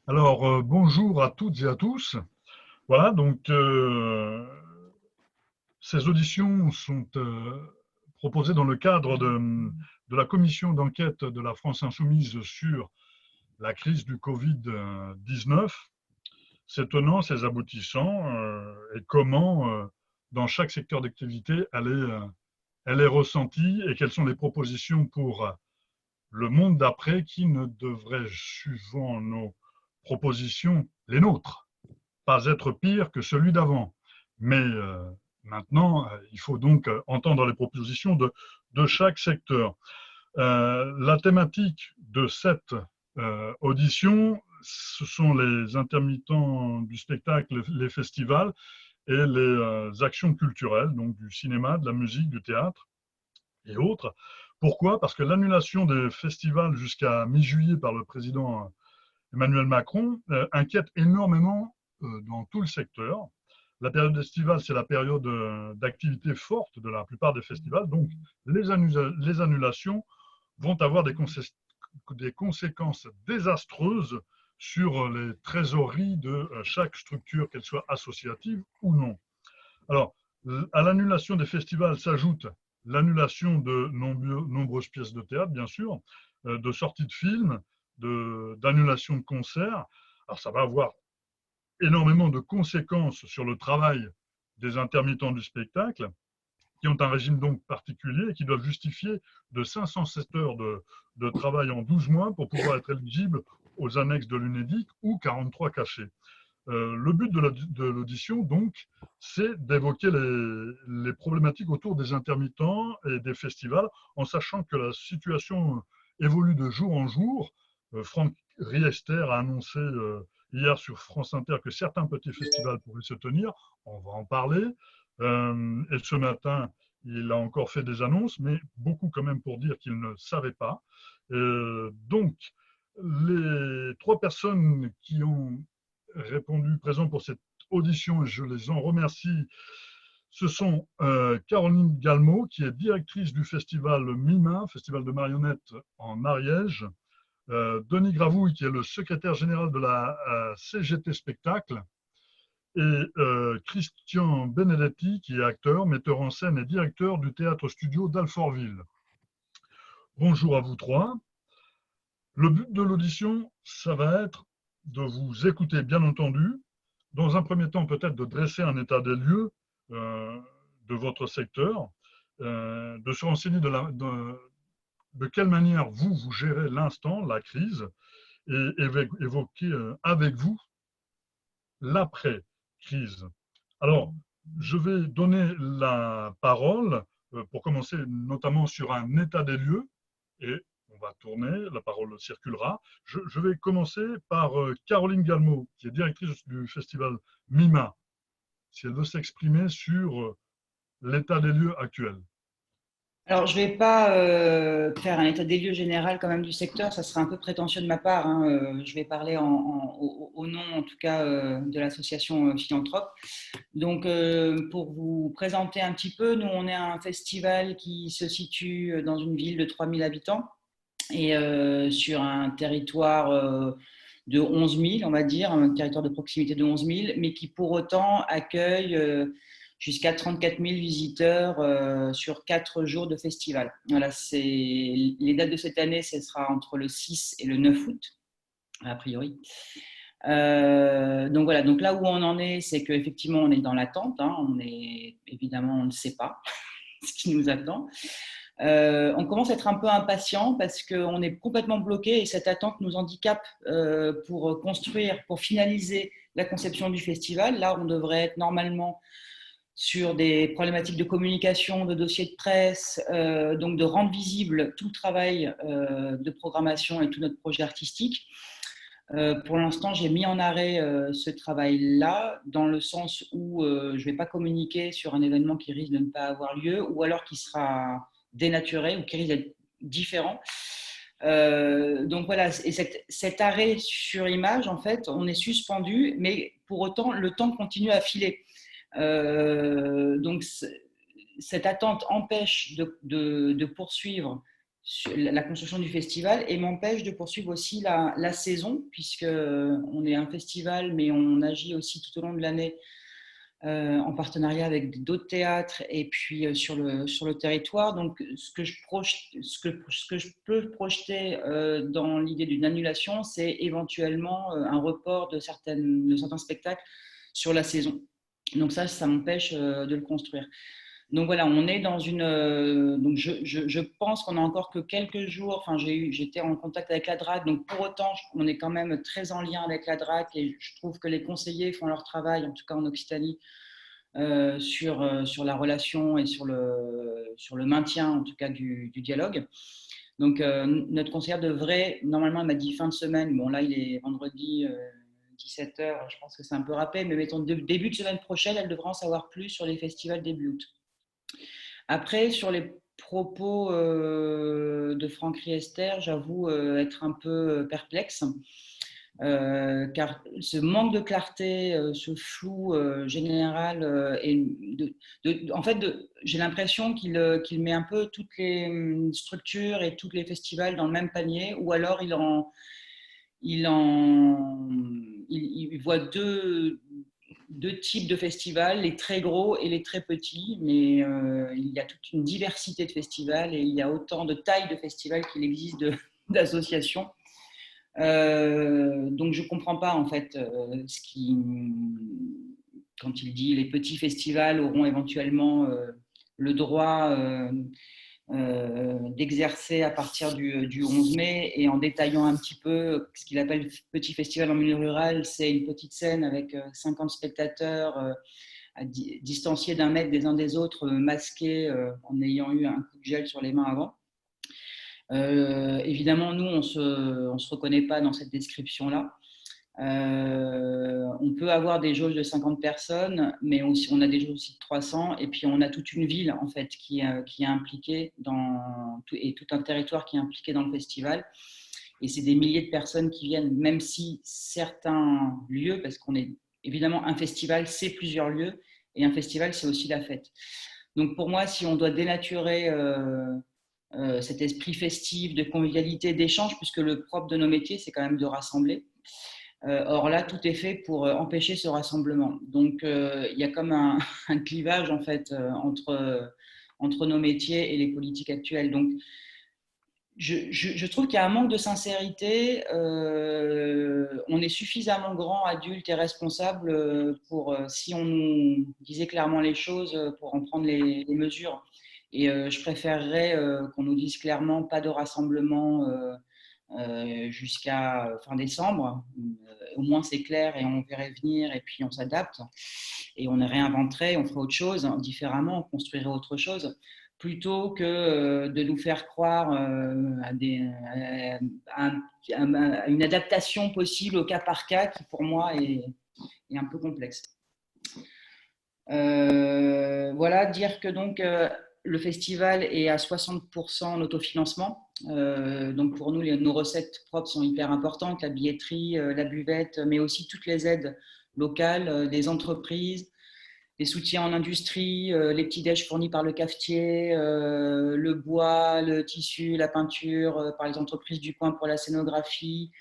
Alors, bonjour à toutes et à tous. Voilà, donc ces auditions sont proposées dans le cadre de la commission d'enquête de la France Insoumise sur la crise du Covid-19, ses tenants, ses aboutissants et comment, dans chaque secteur d'activité, elle est ressentie et quelles sont les propositions pour le monde d'après qui ne devrait, suivant nos propositions, les nôtres, pas être pire que celui d'avant. Mais maintenant, il faut donc entendre les propositions de chaque secteur. La thématique de cette audition, ce sont les intermittents du spectacle, les festivals et les actions culturelles, donc du cinéma, de la musique, du théâtre et autres. Pourquoi? Parce que l'annulation des festivals jusqu'à mi-juillet par le président Emmanuel Macron inquiète énormément dans tout le secteur. La période estivale, c'est la période d'activité forte de la plupart des festivals. Donc, les annulations vont avoir des conséquences désastreuses sur les trésoreries de chaque structure, qu'elle soit associative ou non. Alors, à l'annulation des festivals s'ajoute l'annulation de nombreuses pièces de théâtre, bien sûr, de sorties de films, d'annulation de concerts. Alors, ça va avoir énormément de conséquences sur le travail des intermittents du spectacle, qui ont un régime donc particulier et qui doivent justifier de 507 heures de travail en 12 mois pour pouvoir être éligibles aux annexes de l'UNEDIC ou 43 cachets. Le but de l'audition, donc, c'est d'évoquer les problématiques autour des intermittents et des festivals, en sachant que la situation évolue de jour en jour. Franck Riester a annoncé hier sur France Inter que certains petits festivals pourraient se tenir. On va en parler. Et ce matin, il a encore fait des annonces, mais beaucoup quand même pour dire qu'il ne savait pas. Donc, les trois personnes qui ont répondu présent pour cette audition et je les en remercie. Ce sont Caroline Galmo, qui est directrice du festival Mima, festival de marionnettes en Ariège, Denis Gravouille, qui est le secrétaire général de la CGT Spectacle, et Christian Benedetti, qui est acteur, metteur en scène et directeur du théâtre studio d'Alfortville. Bonjour à vous trois. Le but de l'audition, ça va être de vous écouter, bien entendu. Dans un premier temps, peut-être de dresser un état des lieux de votre secteur, de se renseigner de quelle manière vous gérez l'instant, la crise, et évoquer avec vous l'après-crise. Alors, je vais donner la parole pour commencer notamment sur un état des lieux et on va tourner, la parole circulera. Je vais commencer par Caroline Galmo, qui est directrice du festival Mima, si elle veut s'exprimer sur l'état des lieux actuel. Alors, je ne vais pas faire un état des lieux général quand même du secteur, ça serait un peu prétentieux de ma part, hein. Je vais parler au nom, en tout cas, de l'association Philanthrope. Donc, pour vous présenter un petit peu, nous, on est un festival qui se situe dans une ville de 3000 habitants et sur un territoire de 11 000, on va dire, un territoire de proximité de 11 000, mais qui pour autant accueille jusqu'à 34 000 visiteurs sur 4 jours de festival. Voilà, les dates de cette année, ce sera entre le 6 et le 9 août, a priori. Donc voilà, donc là où on en est, c'est qu'effectivement, on est dans l'attente. Hein, évidemment, on ne sait pas ce qui nous attend. On commence à être un peu impatient parce qu'on est complètement bloqué et cette attente nous handicape pour construire, pour finaliser la conception du festival. Là, on devrait être normalement sur des problématiques de communication, de dossiers de presse, donc de rendre visible tout le travail de programmation et tout notre projet artistique. Pour l'instant, j'ai mis en arrêt ce travail-là, dans le sens où je ne vais pas communiquer sur un événement qui risque de ne pas avoir lieu, ou alors qui sera dénaturé, ou qui risque d'être différent. Donc voilà, et cet arrêt sur image, en fait, on est suspendu, mais pour autant, le temps continue à filer. Donc cette attente empêche de poursuivre la construction du festival et m'empêche de poursuivre aussi la saison, puisqu'on est un festival, mais on agit aussi tout au long de l'année en partenariat avec d'autres théâtres et puis sur le territoire. Donc, ce que je peux projeter dans l'idée d'une annulation, c'est éventuellement un report de certains spectacles sur la saison. Donc ça m'empêche de le construire. Donc voilà, on est dans une. Donc je pense qu'on a encore que quelques jours. Enfin, j'étais en contact avec la DRAC, donc pour autant, on est quand même très en lien avec la DRAC et je trouve que les conseillers font leur travail, en tout cas en Occitanie, sur la relation et sur le maintien, en tout cas, du dialogue. Donc notre conseillère devrait, normalement, elle m'a dit fin de semaine. Bon, là, il est vendredi. 17h, je pense que c'est un peu râpé, mais mettons début de semaine prochaine, elle devra en savoir plus sur les festivals début août. Après, sur les propos de Franck Riester, j'avoue être un peu perplexe, car ce manque de clarté, ce flou général, en fait, j'ai l'impression qu'il met un peu toutes les structures et tous les festivals dans le même panier, ou alors il voit deux types de festivals, les très gros et les très petits, mais il y a toute une diversité de festivals et il y a autant de tailles de festivals qu'il existe d'associations. Donc je ne comprends pas en fait quand il dit les petits festivals auront éventuellement le droit d'exercer à partir du 11 mai et en détaillant un petit peu ce qu'il appelle petit festival en milieu rural, c'est une petite scène avec 50 spectateurs distanciés d'un mètre des uns des autres, masqués en ayant eu un coup de gel sur les mains avant. Évidemment, nous, on se reconnaît pas dans cette description-là. On peut avoir des jauges de 50 personnes, mais aussi, on a des jauges aussi de 300, et puis on a toute une ville en fait qui est impliquée et tout un territoire qui est impliqué dans le festival. Et c'est des milliers de personnes qui viennent, même si certains lieux, parce qu'on est évidemment un festival, c'est plusieurs lieux, et un festival, c'est aussi la fête. Donc pour moi, si on doit dénaturer cet esprit festif, de convivialité, d'échange, puisque le propre de nos métiers, c'est quand même de rassembler. Or là, tout est fait pour empêcher ce rassemblement. Donc, il y a comme un clivage en fait entre nos métiers et les politiques actuelles. Donc, je trouve qu'il y a un manque de sincérité. On est suffisamment grand, adulte et responsable pour, si on nous disait clairement les choses, pour en prendre les mesures. Et je préférerais qu'on nous dise clairement pas de rassemblement jusqu'à fin décembre. Au moins c'est clair et on verrait venir et puis on s'adapte et on réinventerait, on ferait autre chose différemment, on construirait autre chose plutôt que de nous faire croire à une adaptation possible au cas par cas qui pour moi est un peu complexe. Voilà, dire que donc le festival est à 60% en autofinancement. Donc pour nous, nos recettes propres sont hyper importantes, la billetterie, la buvette, mais aussi toutes les aides locales, des entreprises, les soutiens en industrie, les petits déj fournis par le cafetier, le bois, le tissu, la peinture par les entreprises du coin pour la scénographie.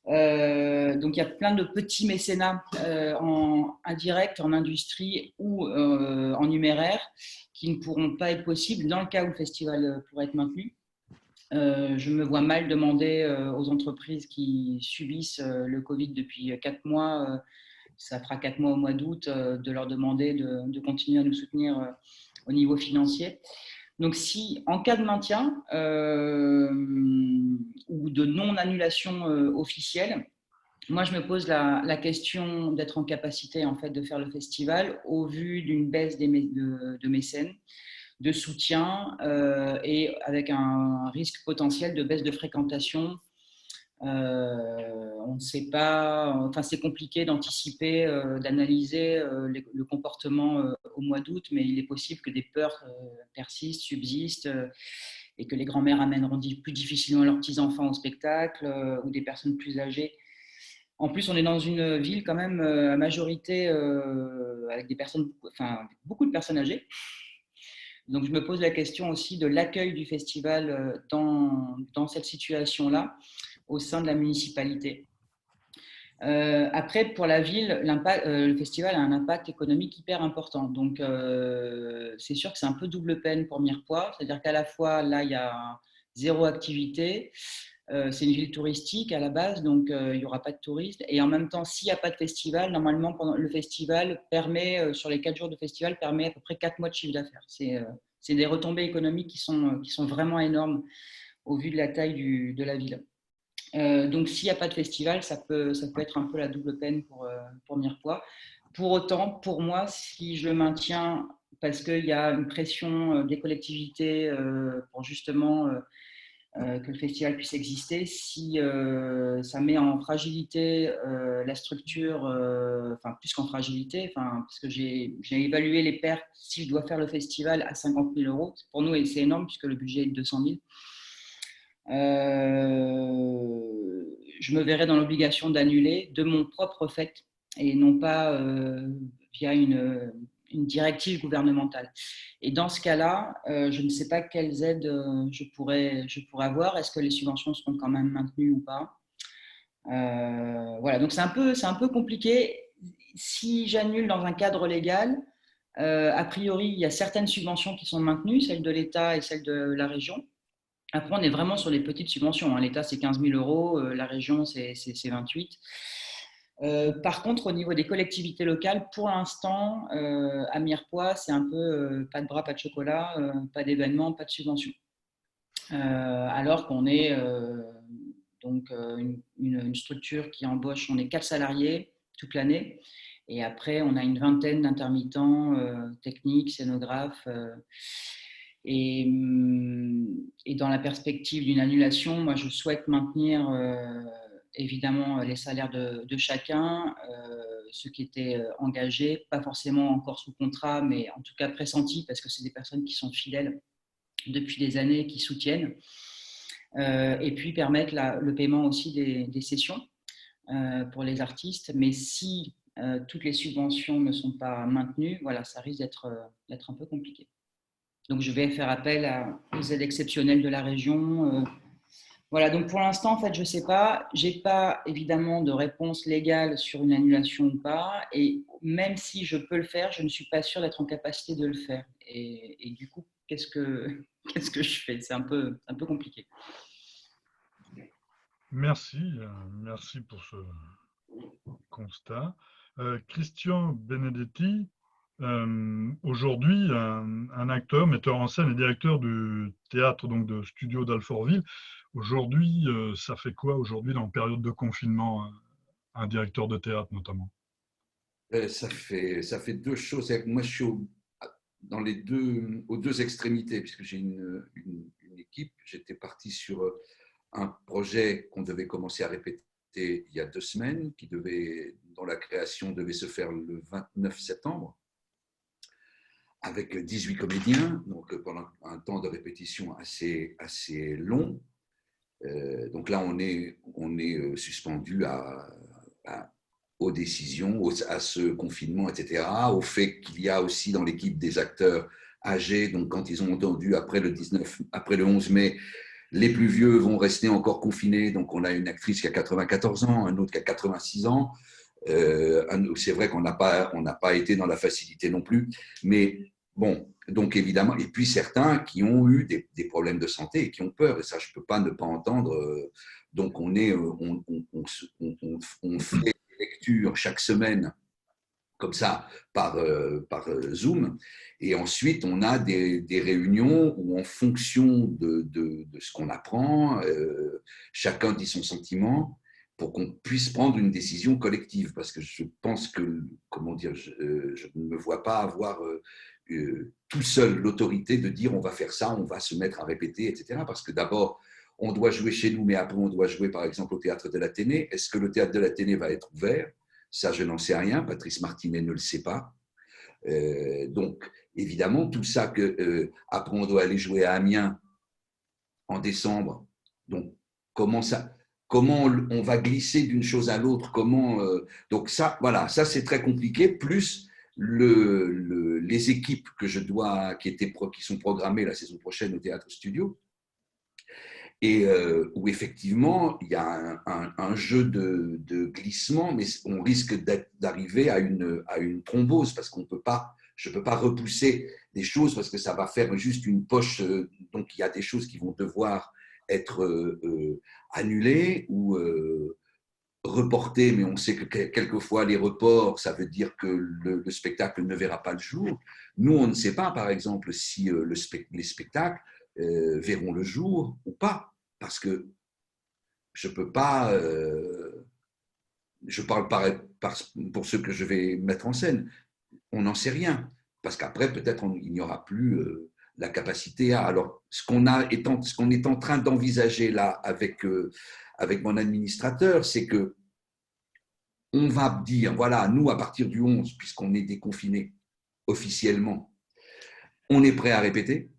Donc il y a plein de petits mécénats en indirect, en industrie ou en numéraire qui ne pourront pas être possibles dans le cas où le festival pourrait être maintenu. Je me vois mal demander aux entreprises qui subissent le Covid depuis 4 mois, ça fera 4 mois au mois d'août, de leur demander de continuer à nous soutenir au niveau financier. Donc si en cas de maintien ou de non-annulation officielle, moi je me pose la question d'être en capacité en fait de faire le festival au vu d'une baisse de mécènes, de soutien et avec un risque potentiel de baisse de fréquentation. On ne sait pas, enfin c'est compliqué d'anticiper, d'analyser le comportement au mois d'août, mais il est possible que des peurs persistent, subsistent et que les grands-mères amèneront plus difficilement leurs petits-enfants au spectacle ou des personnes plus âgées. En plus, on est dans une ville quand même à majorité avec beaucoup de personnes âgées. Donc, je me pose la question aussi de l'accueil du festival dans cette situation-là au sein de la municipalité. Après, pour la ville, le festival a un impact économique hyper important. Donc, c'est sûr que c'est un peu double peine pour Mirepoix. C'est-à-dire qu'à la fois, là, il y a zéro activité. C'est une ville touristique à la base, donc il n'y aura pas de touristes. Et en même temps, s'il n'y a pas de festival, normalement, pendant le festival permet, sur les 4 jours de festival, permet à peu près 4 mois de chiffre d'affaires. C'est des retombées économiques qui sont vraiment énormes au vu de la taille de la ville. Donc, s'il n'y a pas de festival, ça peut être un peu la double peine pour Mirepoix. Pour autant, pour moi, si je maintiens, parce qu'il y a une pression des collectivités pour justement que le festival puisse exister, si ça met en fragilité la structure, enfin plus qu'en fragilité, parce que j'ai évalué les pertes si je dois faire le festival à 50 000 euros. Pour nous, c'est énorme puisque le budget est de 200 000. Je me verrais dans l'obligation d'annuler de mon propre fait et non pas via une directive gouvernementale. Et dans ce cas-là, je ne sais pas quelles aides je pourrais avoir. Est-ce que les subventions seront quand même maintenues ou pas? Voilà, donc c'est un peu compliqué. Si j'annule dans un cadre légal, a priori, il y a certaines subventions qui sont maintenues, celles de l'État et celles de la région. Après, on est vraiment sur les petites subventions. L'État, c'est 15 000 euros. La région, c'est 28. Par contre, au niveau des collectivités locales, pour l'instant, à Mirepoix, c'est un peu pas de bras, pas de chocolat, pas d'événements, pas de subventions. Alors qu'on est donc une structure qui embauche, on est 4 salariés toute l'année. Et après, on a une vingtaine d'intermittents techniques, scénographes. Et dans la perspective d'une annulation, moi, je souhaite maintenir évidemment les salaires de chacun, ceux qui étaient engagés, pas forcément encore sous contrat, mais en tout cas pressentis, parce que c'est des personnes qui sont fidèles depuis des années, qui soutiennent. Et puis permettre le paiement aussi des sessions pour les artistes. Mais si toutes les subventions ne sont pas maintenues, voilà, ça risque d'être un peu compliqué. Donc, je vais faire appel aux aides exceptionnelles de la région. Voilà, donc pour l'instant, en fait, je ne sais pas. Je n'ai pas évidemment de réponse légale sur une annulation ou pas. Et même si je peux le faire, je ne suis pas sûre d'être en capacité de le faire. Et du coup, qu'est-ce que je fais? C'est un peu compliqué. Merci, merci pour ce constat. Christian Benedetti, aujourd'hui un acteur, metteur en scène et directeur du théâtre donc de Studio d'Alfortville. Aujourd'hui, ça fait quoi aujourd'hui dans la période de confinement, un directeur de théâtre notamment? Ça fait deux choses. Moi, je suis aux deux extrémités, puisque j'ai une équipe. J'étais parti sur un projet qu'on devait commencer à répéter il y a 2 semaines, dont la création devait se faire le 29 septembre, avec 18 comédiens, donc pendant un temps de répétition assez long. Donc là, on est suspendu aux décisions, à ce confinement, etc., au fait qu'il y a aussi dans l'équipe des acteurs âgés. Donc, quand ils ont entendu après le 11 mai, les plus vieux vont rester encore confinés. Donc, on a une actrice qui a 94 ans, un autre qui a 86 ans. C'est vrai qu'on n'a pas été dans la facilité non plus. Mais bon, donc évidemment, et puis certains qui ont eu des problèmes de santé et qui ont peur. Et ça, je ne peux pas ne pas entendre. Donc, on fait lecture chaque semaine, comme ça, par Zoom. Et ensuite, on a des réunions où, en fonction de ce qu'on apprend, chacun dit son sentiment pour qu'on puisse prendre une décision collective. Parce que je pense que, comment dire, je ne me vois pas avoir tout seul l'autorité de dire on va faire ça, on va se mettre à répéter, etc. Parce que d'abord, on doit jouer chez nous, mais après, on doit jouer, par exemple, au Théâtre de l'Athénée. Est-ce que le Théâtre de l'Athénée va être ouvert? Ça, je n'en sais rien. Patrice Martinet ne le sait pas. Donc, évidemment, tout ça après, on doit aller jouer à Amiens en décembre. Donc, comment on va glisser d'une chose à l'autre? Donc, ça, voilà, ça, c'est très compliqué. Plus les équipes qui sont programmées la saison prochaine au Théâtre Studio, et où effectivement il y a un jeu de glissement, mais on risque d'arriver à une thrombose parce je ne peux pas repousser des choses parce que ça va faire juste une poche. Donc il y a des choses qui vont devoir être annulées ou reportées, mais on sait que quelquefois les reports, ça veut dire que le spectacle ne verra pas le jour. Nous, on ne sait pas, par exemple, si les spectacles verront le jour ou pas, parce que je peux pas. Je parle pour ceux que je vais mettre en scène. On n'en sait rien, parce qu'après peut-être il n'y aura plus la capacité à. Alors, ce qu'on est en train d'envisager là avec mon administrateur, c'est que on va dire, voilà, nous à partir du 11, puisqu'on est déconfiné officiellement, on est prêt à répéter.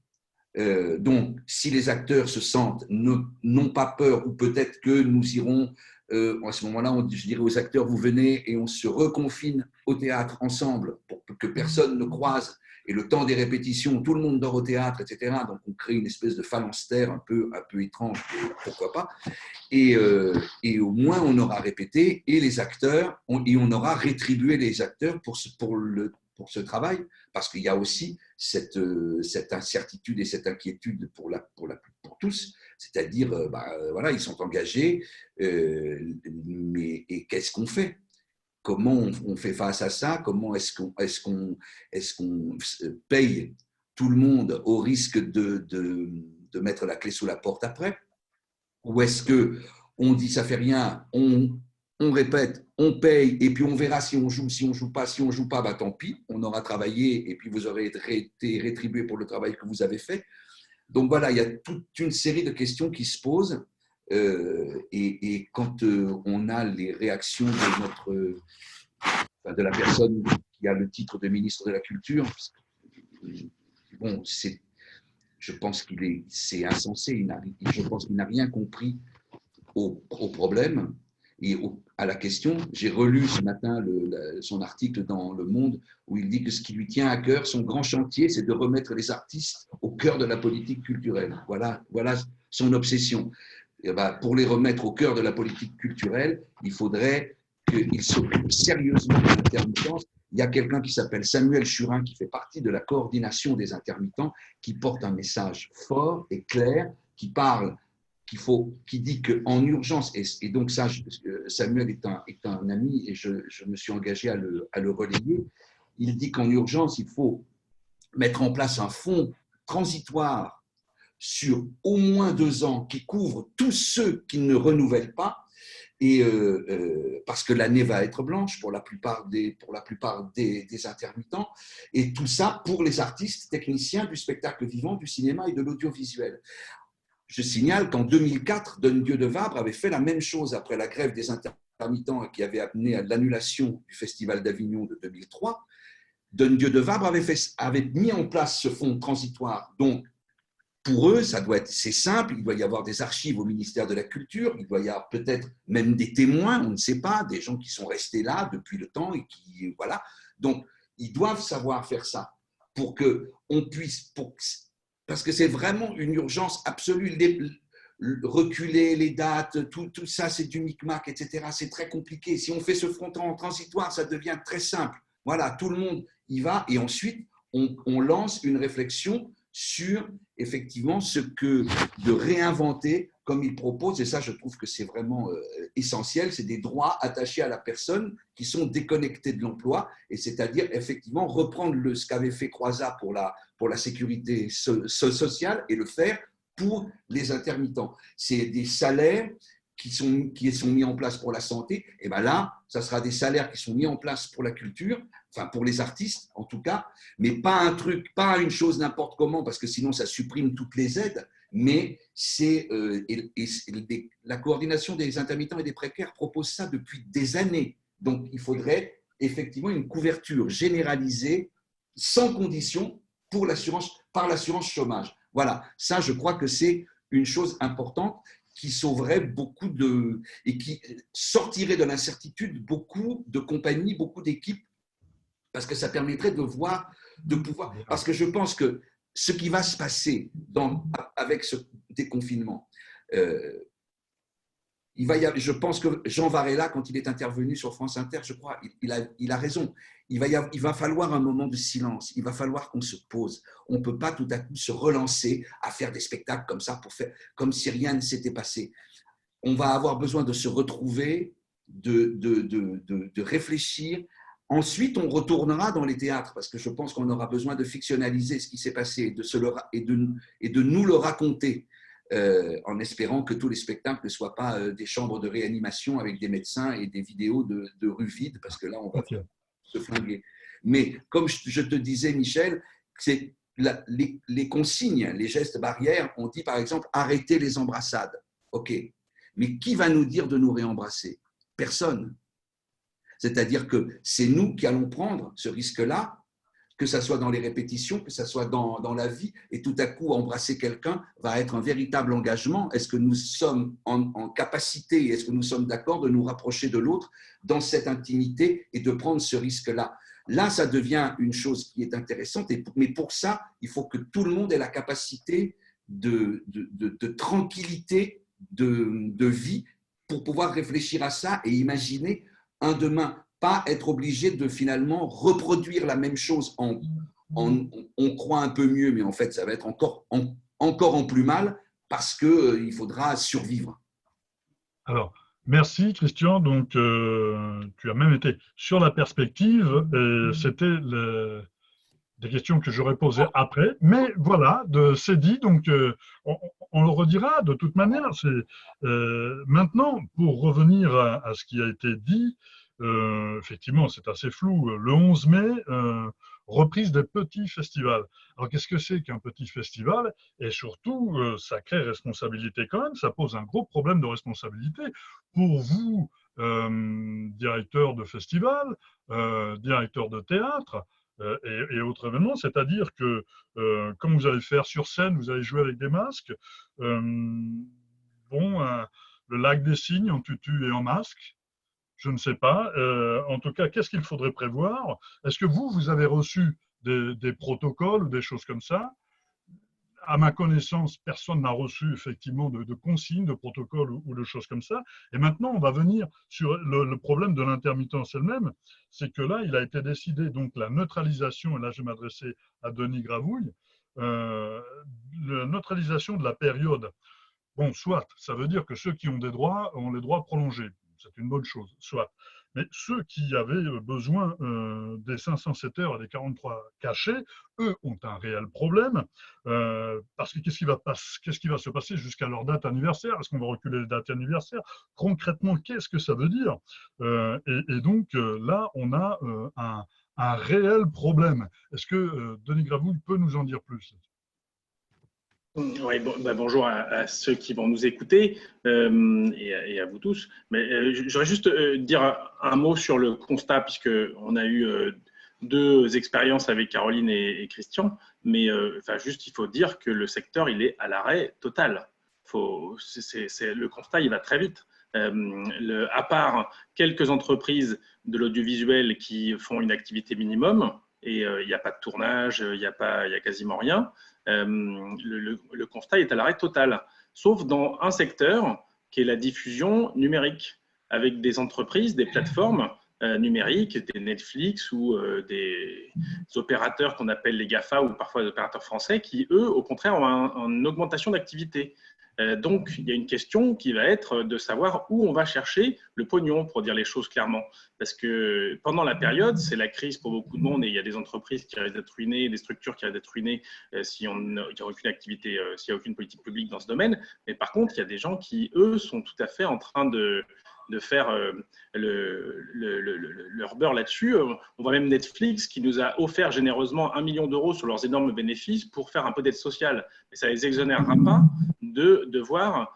Donc, si les acteurs se sentent, n'ont pas peur, ou peut-être que nous irons, à ce moment-là, je dirais aux acteurs, vous venez et on se reconfine au théâtre ensemble pour que personne ne croise. Et le temps des répétitions, tout le monde dort au théâtre, etc. Donc, on crée une espèce de phalanstère un peu étrange, pourquoi pas. Et au moins, on aura répété et les acteurs, et on aura rétribué les acteurs pour ce travail, parce qu'il y a aussi cette incertitude et cette inquiétude pour tous, c'est-à-dire, voilà, ils sont engagés, mais qu'est-ce qu'on fait? Comment on fait face à ça? Comment est-ce qu'on paye tout le monde au risque de mettre la clé sous la porte après? Ou est-ce qu'on dit ça fait rien, on répète, on paye, et puis on verra si on joue, si on joue pas, bah tant pis, on aura travaillé, et puis vous aurez été rétribué pour le travail que vous avez fait. Donc voilà, il y a toute une série de questions qui se posent, et quand on a les réactions de la personne qui a le titre de ministre de la Culture, bon, je pense c'est insensé, je pense qu'il n'a rien compris au problème et à la question. J'ai relu ce matin son article dans Le Monde où il dit que ce qui lui tient à cœur, son grand chantier, c'est de remettre les artistes au cœur de la politique culturelle. Voilà son obsession. Et pour les remettre au cœur de la politique culturelle, il faudrait qu'ils s'occupent sérieusement de l'intermittence. Il y a quelqu'un qui s'appelle Samuel Churin qui fait partie de la coordination des intermittents, qui porte un message fort et clair, qui dit qu'en urgence, et donc ça, Samuel est un ami et je me suis engagé à le relayer, il dit qu'en urgence, il faut mettre en place un fonds transitoire sur au moins 2 ans qui couvre tous ceux qui ne renouvellent pas, et parce que l'année va être blanche pour la plupart des intermittents, et tout ça pour les artistes techniciens du spectacle vivant, du cinéma et de l'audiovisuel. Je signale qu'en 2004, Donne-Dieu de Vabre avait fait la même chose après la grève des intermittents qui avait amené à l'annulation du Festival d'Avignon de 2003. Donne-Dieu de Vabre avait mis en place ce fonds transitoire. Donc, pour eux, c'est simple, il doit y avoir des archives au ministère de la Culture, il doit y avoir peut-être même des témoins, on ne sait pas, des gens qui sont restés là depuis le temps et qui, voilà. Donc, ils doivent savoir faire ça pour qu'on puisse, parce que c'est vraiment une urgence absolue. Reculer les dates, tout ça, c'est du micmac, etc. C'est très compliqué. Si on fait ce front transitoire, ça devient très simple. Voilà, tout le monde y va et ensuite, on lance une réflexion sur effectivement de réinventer comme il propose, et ça je trouve que c'est vraiment essentiel, c'est des droits attachés à la personne qui sont déconnectés de l'emploi, et c'est-à-dire effectivement reprendre ce qu'avait fait Croizat pour la sécurité sociale et le faire pour les intermittents. C'est des salaires qui sont mis en place pour la santé, et bien là, ça sera des salaires qui sont mis en place pour la culture, enfin pour les artistes en tout cas, mais pas une chose n'importe comment, parce que sinon ça supprime toutes les aides, mais c'est la coordination des intermittents et des précaires propose ça depuis des années. Donc il faudrait effectivement une couverture généralisée, sans condition, par l'assurance chômage. Voilà, ça je crois que c'est une chose importante qui sauverait et qui sortirait de l'incertitude beaucoup de compagnies, beaucoup d'équipes, parce que ça permettrait de voir, de pouvoir… Parce que je pense que ce qui va se passer avec ce déconfinement, je pense que Jean Varela, quand il est intervenu sur France Inter, je crois, il a raison. Il va falloir un moment de silence. Il va falloir qu'on se pose. On ne peut pas tout à coup se relancer à faire des spectacles comme ça, comme si rien ne s'était passé. On va avoir besoin de se retrouver, de réfléchir. Ensuite, on retournera dans les théâtres, parce que je pense qu'on aura besoin de fictionnaliser ce qui s'est passé et de nous le raconter. En espérant que tous les spectacles ne soient pas des chambres de réanimation avec des médecins et des vidéos de rues vides, parce que là, on va se flinguer. Mais comme je te disais, Michel, c'est les consignes, les gestes barrières, on dit par exemple arrêtez les embrassades. OK, mais qui va nous dire de nous réembrasser? Personne. C'est-à-dire que c'est nous qui allons prendre ce risque-là, que ça soit dans les répétitions, que ça soit dans la vie, et tout à coup, embrasser quelqu'un va être un véritable engagement. Est-ce que nous sommes en capacité, est-ce que nous sommes d'accord de nous rapprocher de l'autre dans cette intimité et de prendre ce risque-là? Là, ça devient une chose qui est intéressante, mais pour ça, il faut que tout le monde ait la capacité de tranquillité, de vie, pour pouvoir réfléchir à ça et imaginer un demain. Pas être obligé de finalement reproduire la même chose. On croit un peu mieux, mais en fait, ça va être encore en plus mal parce qu'il faudra survivre. Alors, merci Christian. Donc, tu as même été sur la perspective. C'était des questions que j'aurais posées après. Mais voilà, c'est dit. Donc, on le redira de toute manière. Maintenant, pour revenir à ce qui a été dit, effectivement, c'est assez flou. Le 11 mai, reprise des petits festivals. Alors, qu'est-ce que c'est qu'un petit festival? Et surtout, ça crée responsabilité quand même. Ça pose un gros problème de responsabilité pour vous, directeur de festival, directeur de théâtre et autres événements. C'est-à-dire que, comme vous allez faire sur scène, vous allez jouer avec des masques. Le lac des Cygnes en tutu et en masque. Je ne sais pas. En tout cas, qu'est-ce qu'il faudrait prévoir? Est-ce que vous avez reçu des protocoles ou des choses comme ça? À ma connaissance, personne n'a reçu effectivement de consignes, de protocoles ou de choses comme ça. Et maintenant, on va venir sur le problème de l'intermittence elle-même. C'est que là, il a été décidé, donc la neutralisation, et là je vais m'adresser à Denis Gravouille, la neutralisation de la période. Bon, soit, ça veut dire que ceux qui ont des droits ont les droits prolongés. C'est une bonne chose, soit. Mais ceux qui avaient besoin des 507 heures et des 43 cachés, eux ont un réel problème. Parce que qu'est-ce qui va se passer jusqu'à leur date anniversaire? Est-ce qu'on va reculer les dates anniversaires? Concrètement, qu'est-ce que ça veut dire? Et donc là, on a un réel problème. Est-ce que Denis Gravouille peut nous en dire plus? Oui, bonjour à ceux qui vont nous écouter et à vous tous. Mais j'aurais juste dire un mot sur le constat, puisqu'on a eu deux expériences avec Caroline et Christian. Mais juste, il faut dire que le secteur, il est à l'arrêt total. Le constat, il va très vite. À part quelques entreprises de l'audiovisuel qui font une activité minimum, et il n'y a pas de tournage, il y a quasiment rien. Le constat est à l'arrêt total, sauf dans un secteur qui est la diffusion numérique, avec des entreprises, des plateformes numériques, des Netflix ou des opérateurs qu'on appelle les GAFA ou parfois des opérateurs français qui, eux, au contraire, ont une augmentation d'activité. Donc, il y a une question qui va être de savoir où on va chercher le pognon, pour dire les choses clairement. Parce que pendant la période, c'est la crise pour beaucoup de monde et il y a des entreprises qui risquent d'être ruinées, des structures qui risquent d'être ruinées s'il n'y a aucune activité, s'il n'y a aucune politique publique dans ce domaine. Mais par contre, il y a des gens qui, eux, sont tout à fait en train de faire leur beurre là-dessus. On voit même Netflix qui nous a offert généreusement 1 million d'euros sur leurs énormes bénéfices pour faire un peu d'aide sociale. Mais ça ne les exonérera pas de devoir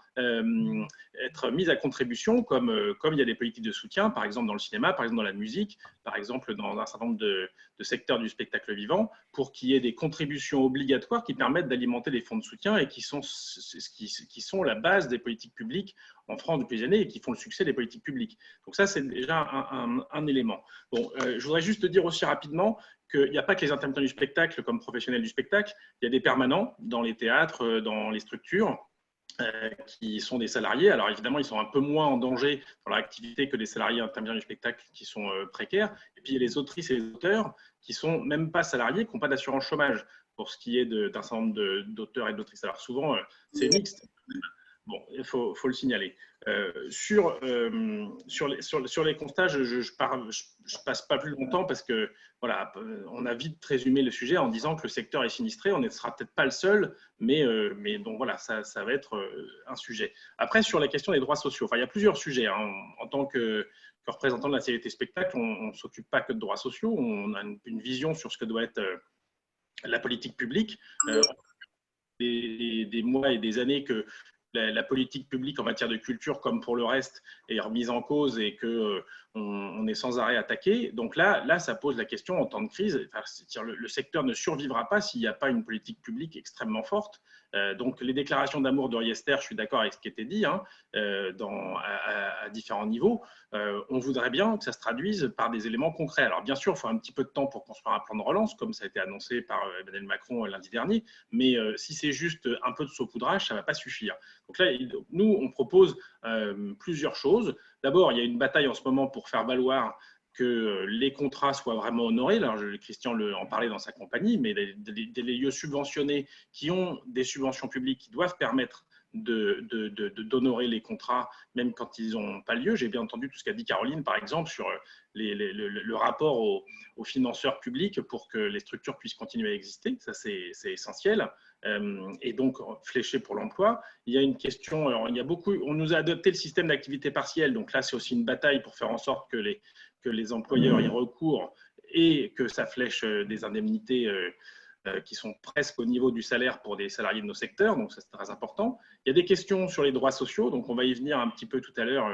être mises à contribution, comme il y a des politiques de soutien, par exemple dans le cinéma, par exemple dans la musique, par exemple dans un certain nombre de secteurs du spectacle vivant, pour qu'il y ait des contributions obligatoires qui permettent d'alimenter les fonds de soutien et qui sont la base des politiques publiques en France depuis des années et qui font le succès des politiques publiques. Donc ça, c'est déjà un élément. Bon, je voudrais juste dire aussi rapidement qu'il n'y a pas que les intermittents du spectacle comme professionnels du spectacle, il y a des permanents dans les théâtres, dans les structures, qui sont des salariés. Alors évidemment, ils sont un peu moins en danger dans leur activité que les salariés intermittents du spectacle qui sont précaires. Et puis il y a les autrices et les auteurs qui sont même pas salariés, qui n'ont pas d'assurance chômage pour ce qui est d'un certain nombre d'auteurs et d'autrices. Alors souvent, c'est mixte. Bon, il faut le signaler. Sur les constats, je passe pas plus longtemps parce que voilà, on a vite résumé le sujet en disant que le secteur est sinistré. On ne sera peut-être pas le seul, mais donc voilà, ça va être un sujet. Après, sur la question des droits sociaux, enfin, il y a plusieurs sujets. Hein. En tant que représentant de la CVT Spectacle, on ne s'occupe pas que de droits sociaux. On a une vision sur ce que doit être la politique publique. Des mois et des années que la politique publique en matière de culture, comme pour le reste, est remise en cause et qu'on est sans arrêt attaqué. Donc là, ça pose la question en temps de crise. Enfin, le secteur ne survivra pas s'il n'y a pas une politique publique extrêmement forte. Donc les déclarations d'amour de Riester, je suis d'accord avec ce qui était dit hein, à différents niveaux. On voudrait bien que ça se traduise par des éléments concrets. Alors bien sûr, il faut un petit peu de temps pour construire un plan de relance, comme ça a été annoncé par Emmanuel Macron lundi dernier, mais si c'est juste un peu de saupoudrage, ça ne va pas suffire. Donc là, nous, on propose plusieurs choses. D'abord, il y a une bataille en ce moment pour faire valoir que les contrats soient vraiment honorés. Alors, Christian en parlait dans sa compagnie, mais des lieux subventionnés qui ont des subventions publiques qui doivent permettre d'honorer les contrats, même quand ils n'ont pas lieu. J'ai bien entendu tout ce qu'a dit Caroline, par exemple, sur le rapport aux financeurs publics pour que les structures puissent continuer à exister. Ça, c'est essentiel. Et donc fléché pour l'emploi. Il y a une question, alors on nous a adopté le système d'activité partielle, donc là c'est aussi une bataille pour faire en sorte que les employeurs y recourent et que ça flèche des indemnités qui sont presque au niveau du salaire pour des salariés de nos secteurs, donc ça c'est très important. Il y a des questions sur les droits sociaux, donc on va y venir un petit peu tout à l'heure,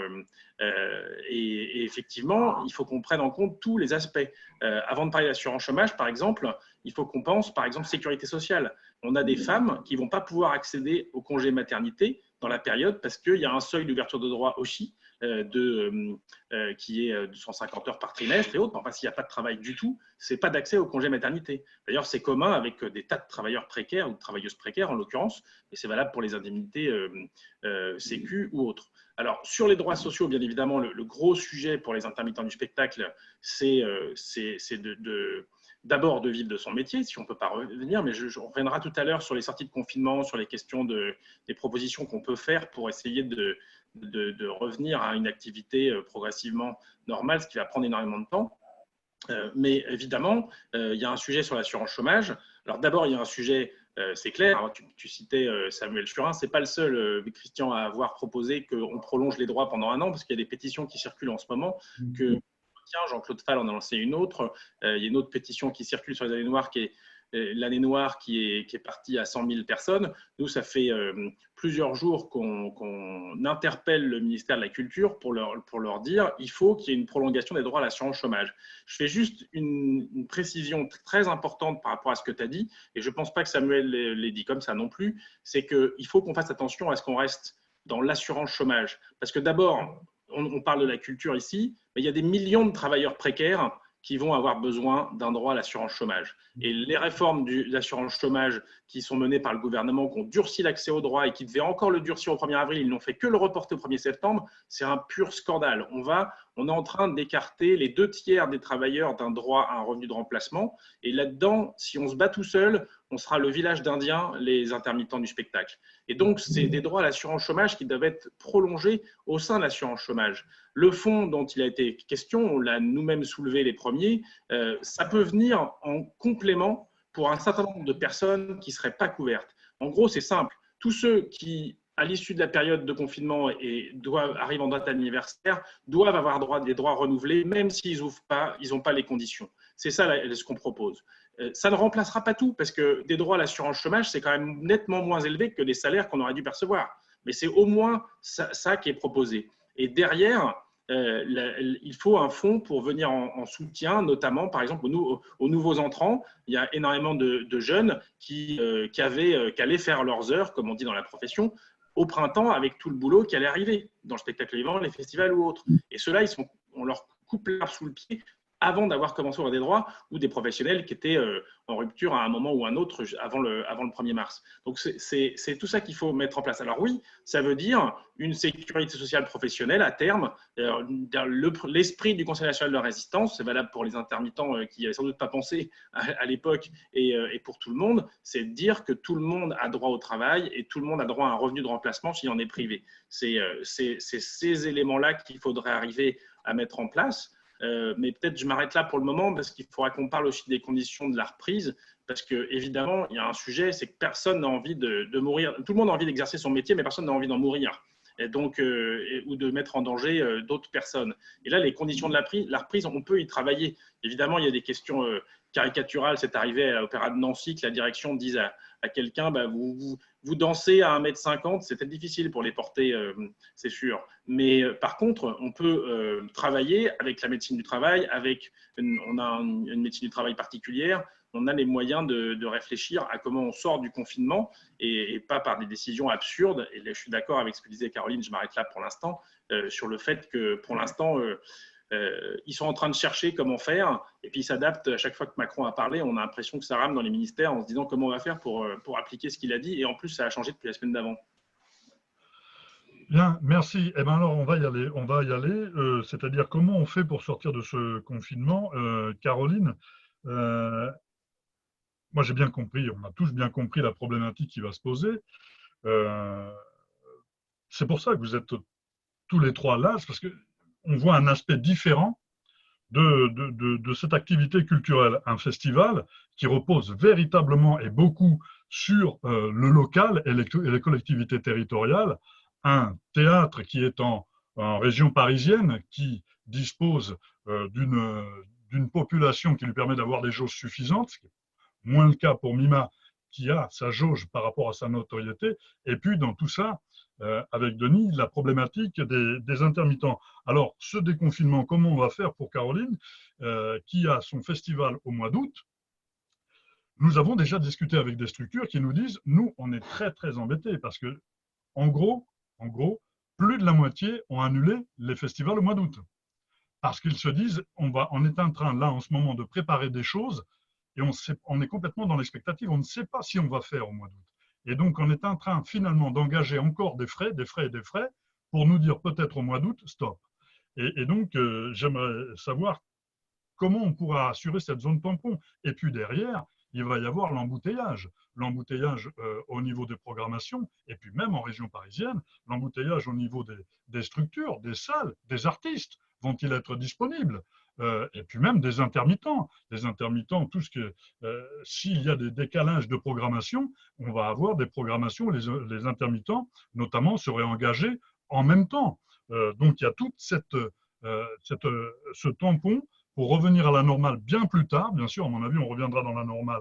et effectivement, il faut qu'on prenne en compte tous les aspects. Avant de parler d'assurance chômage, par exemple, il faut qu'on pense, par exemple, sécurité sociale. On a des femmes qui ne vont pas pouvoir accéder au congé maternité dans la période parce qu'il y a un seuil d'ouverture de droit OCHI qui est de 150 heures par trimestre et autres. Enfin, s'il n'y a pas de travail du tout, ce n'est pas d'accès au congé maternité. D'ailleurs, c'est commun avec des tas de travailleurs précaires ou de travailleuses précaires en l'occurrence, et c'est valable pour les indemnités sécu ou autres. Alors, sur les droits sociaux, bien évidemment, le gros sujet pour les intermittents du spectacle, c'est d'abord de vivre de son métier, si on ne peut pas revenir, mais on reviendra tout à l'heure sur les sorties de confinement, sur les questions des propositions qu'on peut faire pour essayer de revenir à une activité progressivement normale, ce qui va prendre énormément de temps. Mais évidemment, il y a un sujet sur l'assurance chômage. Alors d'abord, il y a un sujet, c'est clair, alors, tu citais Samuel Churin, ce n'est pas le seul, Christian, à avoir proposé qu'on prolonge les droits pendant 1 an, parce qu'il y a des pétitions qui circulent en ce moment, que Jean-Claude Fall en a lancé une autre. Il y a une autre pétition qui circule sur les années noires qui est l'année noire qui est partie à 100 000 personnes. Nous, ça fait plusieurs jours qu'on interpelle le ministère de la Culture pour leur dire qu'il faut qu'il y ait une prolongation des droits à l'assurance chômage. Je fais juste une précision très importante par rapport à ce que tu as dit, et je ne pense pas que Samuel l'ait dit comme ça non plus, c'est qu'il faut qu'on fasse attention à ce qu'on reste dans l'assurance chômage. Parce que d'abord, on parle de la culture ici, mais il y a des millions de travailleurs précaires qui vont avoir besoin d'un droit à l'assurance chômage. Et les réformes de l'assurance chômage qui sont menées par le gouvernement, qui ont durci l'accès au droit et qui devaient encore le durcir au 1er avril, ils n'ont fait que le reporter au 1er septembre, c'est un pur scandale. On est en train d'écarter les 2/3 des travailleurs d'un droit à un revenu de remplacement. Et là-dedans, si on se bat tout seul, on sera le village d'Indiens, les intermittents du spectacle. Et donc, c'est des droits à l'assurance chômage qui doivent être prolongés au sein de l'assurance chômage. Le fonds dont il a été question, on l'a nous-mêmes soulevé les premiers, ça peut venir en complément pour un certain nombre de personnes qui ne seraient pas couvertes. En gros, c'est simple. Tous ceux qui, à l'issue de la période de confinement arrivent en date anniversaire, doivent avoir des droits renouvelés, même s'ils n'ont pas les conditions. C'est ça ce qu'on propose. Ça ne remplacera pas tout, parce que des droits à l'assurance chômage, c'est quand même nettement moins élevé que des salaires qu'on aurait dû percevoir. Mais c'est au moins ça qui est proposé. Et derrière, il faut un fonds pour venir en soutien, notamment, par exemple, aux nouveaux entrants. Il y a énormément de jeunes qui allaient faire leurs heures, comme on dit dans la profession, au printemps avec tout le boulot qui allait arriver dans le spectacle vivant, les festivals ou autres. Et ceux-là, on leur coupe l'arbre sous le pied avant d'avoir commencé à avoir des droits, ou des professionnels qui étaient en rupture à un moment ou un autre avant le 1er mars. Donc, c'est tout ça qu'il faut mettre en place. Alors oui, ça veut dire une sécurité sociale professionnelle à terme. L'esprit du Conseil national de la résistance, c'est valable pour les intermittents qui n'avaient sans doute pas pensé à l'époque et pour tout le monde, c'est de dire que tout le monde a droit au travail et tout le monde a droit à un revenu de remplacement s'il en est privé. C'est ces éléments-là qu'il faudrait arriver à mettre en place. Mais peut-être je m'arrête là pour le moment parce qu'il faudra qu'on parle aussi des conditions de la reprise, parce que évidemment il y a un sujet, c'est que personne n'a envie de mourir. Tout le monde a envie d'exercer son métier, mais personne n'a envie d'en mourir, et donc ou de mettre en danger d'autres personnes. Et là, les conditions de la reprise, on peut y travailler. Évidemment, il y a des questions caricaturales. C'est arrivé à l'Opéra de Nancy que la direction dise à quelqu'un, vous dansez à 1,50 m, c'est peut-être difficile pour les porter, c'est sûr. Mais par contre, on peut travailler avec la médecine du travail, on a une médecine du travail particulière, on a les moyens de réfléchir à comment on sort du confinement et pas par des décisions absurdes. Et là, je suis d'accord avec ce que disait Caroline, je m'arrête là pour l'instant, sur le fait que pour l'instant, ils sont en train de chercher comment faire, et puis ils s'adaptent. À chaque fois que Macron a parlé, on a l'impression que ça rame dans les ministères en se disant comment on va faire pour appliquer ce qu'il a dit, et en plus ça a changé depuis la semaine d'avant. Bien, merci. Eh bien alors, on va y aller. C'est-à-dire comment on fait pour sortir de ce confinement. Caroline, moi j'ai bien compris, on a tous bien compris la problématique qui va se poser. C'est pour ça que vous êtes tous les trois là, parce qu'on voit un aspect différent de cette activité culturelle. Un festival qui repose véritablement et beaucoup sur le local et les collectivités territoriales. Un théâtre qui est en région parisienne, qui dispose d'une population qui lui permet d'avoir des jauges suffisantes, ce qui est moins le cas pour Mima, qui a sa jauge par rapport à sa notoriété. Et puis, dans tout ça, avec Denis, la problématique des intermittents. Alors, ce déconfinement, comment on va faire pour Caroline, qui a son festival au mois d'août? Nous avons déjà discuté avec des structures qui nous disent, nous, on est très, très embêtés parce que, en gros, plus de la moitié ont annulé les festivals au mois d'août. Parce qu'ils se disent, on est en train, là, en ce moment, de préparer des choses et on est complètement dans l'expectative. On ne sait pas si on va faire au mois d'août. Et donc, on est en train, finalement, d'engager encore des frais pour nous dire peut-être au mois d'août, stop. Et donc, j'aimerais savoir comment on pourra assurer cette zone tampon. Et puis derrière, il va y avoir l'embouteillage au niveau des programmations, et puis même en région parisienne, l'embouteillage au niveau des structures, des salles, des artistes. Vont-ils être disponibles? Et puis même des intermittents. Les intermittents, s'il y a des décalages de programmation, on va avoir des programmations, les intermittents notamment seraient engagés en même temps. Donc il y a toute ce tampon pour revenir à la normale bien plus tard. Bien sûr, à mon avis, on reviendra dans la normale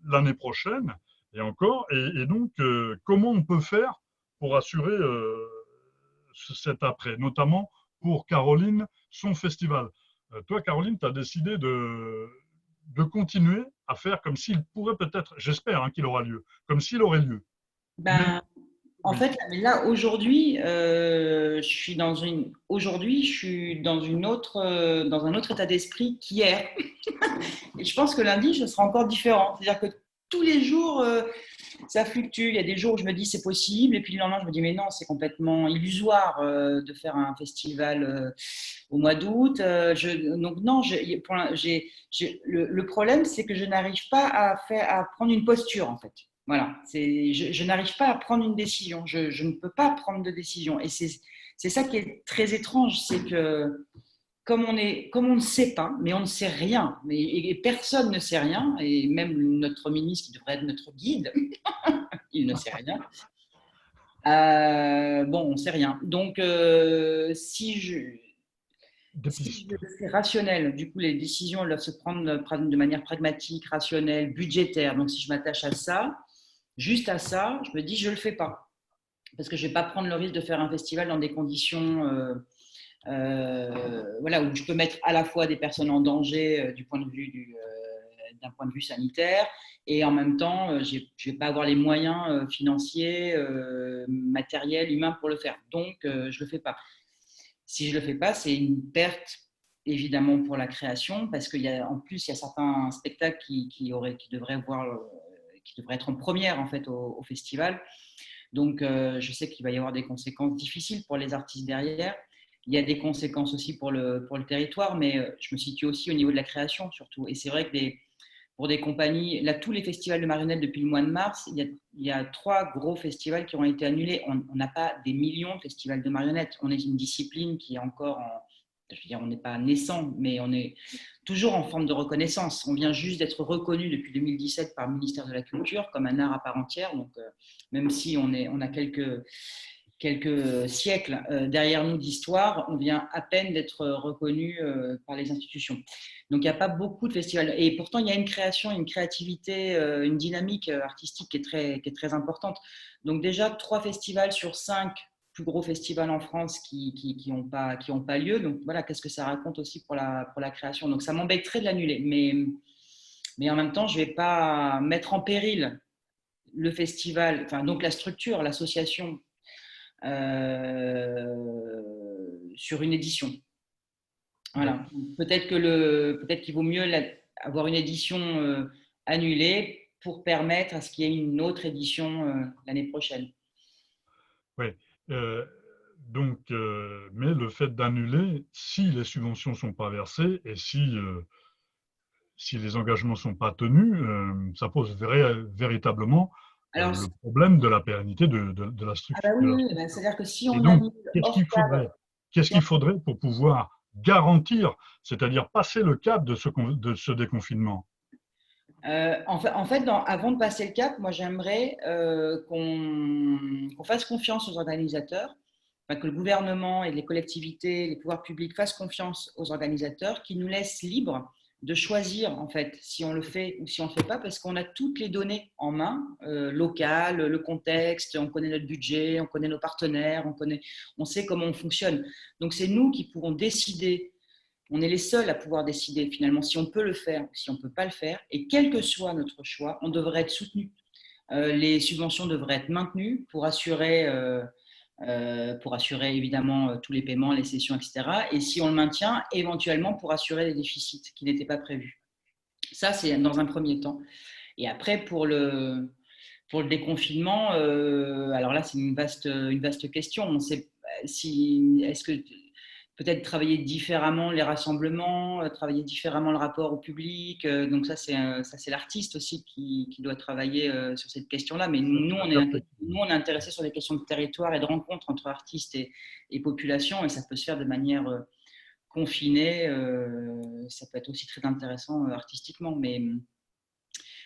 l'année prochaine et encore. Et donc, comment on peut faire pour assurer cet après, notamment pour Caroline, son festival? Toi, Caroline, tu as décidé de continuer à faire comme s'il pourrait peut-être, j'espère qu'il aura lieu, comme s'il aurait lieu. En fait, là, aujourd'hui, je suis dans un autre état d'esprit qu'hier. Et je pense que lundi, ce sera encore différent. C'est-à-dire que tous les jours, ça fluctue. Il y a des jours où je me dis c'est possible, et puis le lendemain, je me dis mais non, c'est complètement illusoire de faire un festival au mois d'août. Donc non, le problème, c'est que je n'arrive pas à prendre une posture, en fait. Voilà, je n'arrive pas à prendre une décision, je ne peux pas prendre de décision. Et c'est ça qui est très étrange, c'est que comme on ne sait pas, mais on ne sait rien, et personne ne sait rien, et même notre ministre qui devrait être notre guide, il ne sait rien. On ne sait rien. Donc, si je fais rationnel, du coup, les décisions doivent se prendre de manière pragmatique, rationnelle, budgétaire. Donc, si je m'attache à ça, juste à ça, je me dis, je ne le fais pas. parce que je ne vais pas prendre le risque de faire un festival dans des conditions voilà, où je peux mettre à la fois des personnes en danger d'un point de vue sanitaire, et en même temps, je ne vais pas avoir les moyens financiers, matériels, humains pour le faire. Donc, je ne le fais pas. Si je ne le fais pas, c'est une perte évidemment pour la création, parce qu'en plus, il y a certains spectacles qui devraient être en première en fait, au festival. Donc, je sais qu'il va y avoir des conséquences difficiles pour les artistes derrière. Il y a des conséquences aussi pour le territoire, mais je me situe aussi au niveau de la création surtout. Et c'est vrai que pour des compagnies, là, tous les festivals de marionnettes depuis le mois de mars, il y a 3 gros festivals qui ont été annulés. On n'a pas des millions de festivals de marionnettes. On est une discipline qui est encore je veux dire, on n'est pas naissant, mais on est toujours en forme de reconnaissance. On vient juste d'être reconnu depuis 2017 par le ministère de la Culture comme un art à part entière. Donc, même si on a quelques siècles derrière nous d'histoire, on vient à peine d'être reconnu par les institutions. Donc, il n'y a pas beaucoup de festivals. Et pourtant, il y a une création, une créativité, une dynamique artistique qui est très importante. Donc, déjà, 3 festivals sur 5 plus gros festivals en France qui ont pas lieu. Donc, voilà, qu'est-ce que ça raconte aussi pour la création. Donc, ça m'embêterait de l'annuler. Mais en même temps, je ne vais pas mettre en péril le festival, enfin, donc la structure, l'association, sur une édition. Voilà. Peut-être qu'il vaut mieux avoir une édition annulée pour permettre à ce qu'il y ait une autre édition l'année prochaine. Oui. Donc, mais le fait d'annuler, si les subventions ne sont pas versées et si les engagements ne sont pas tenus, ça pose véritablement Alors, le problème de la pérennité de la ah bah structure. oui, c'est-à-dire que si Et on donc, annule qu'est-ce hors cadre, qu'il faudrait pour pouvoir garantir, c'est-à-dire passer le cap de ce déconfinement? en fait, avant de passer le cap, moi j'aimerais qu'on fasse confiance aux organisateurs, enfin, que le gouvernement et les collectivités, les pouvoirs publics fassent confiance aux organisateurs, qui nous laissent libres de choisir en fait si on le fait ou si on ne le fait pas, parce qu'on a toutes les données en main, locales, le contexte, on connaît notre budget, on connaît nos partenaires, on sait comment on fonctionne. Donc c'est nous qui pourrons décider. On est les seuls à pouvoir décider finalement si on peut le faire ou si on ne peut pas le faire. Et quel que soit notre choix, on devrait être soutenu. Les subventions devraient être maintenues pour assurer évidemment tous les paiements, les sessions, etc. Et si on le maintient, éventuellement pour assurer les déficits qui n'étaient pas prévus. Ça, c'est dans un premier temps. Et après, pour le déconfinement, alors là, c'est une vaste question. On sait est-ce que peut-être travailler différemment les rassemblements, travailler différemment le rapport au public. Donc ça, c'est l'artiste aussi qui doit travailler sur cette question-là. Mais nous, on est intéressé sur les questions de territoire et de rencontre entre artistes et population, et ça peut se faire de manière confinée. Ça peut être aussi très intéressant artistiquement, mais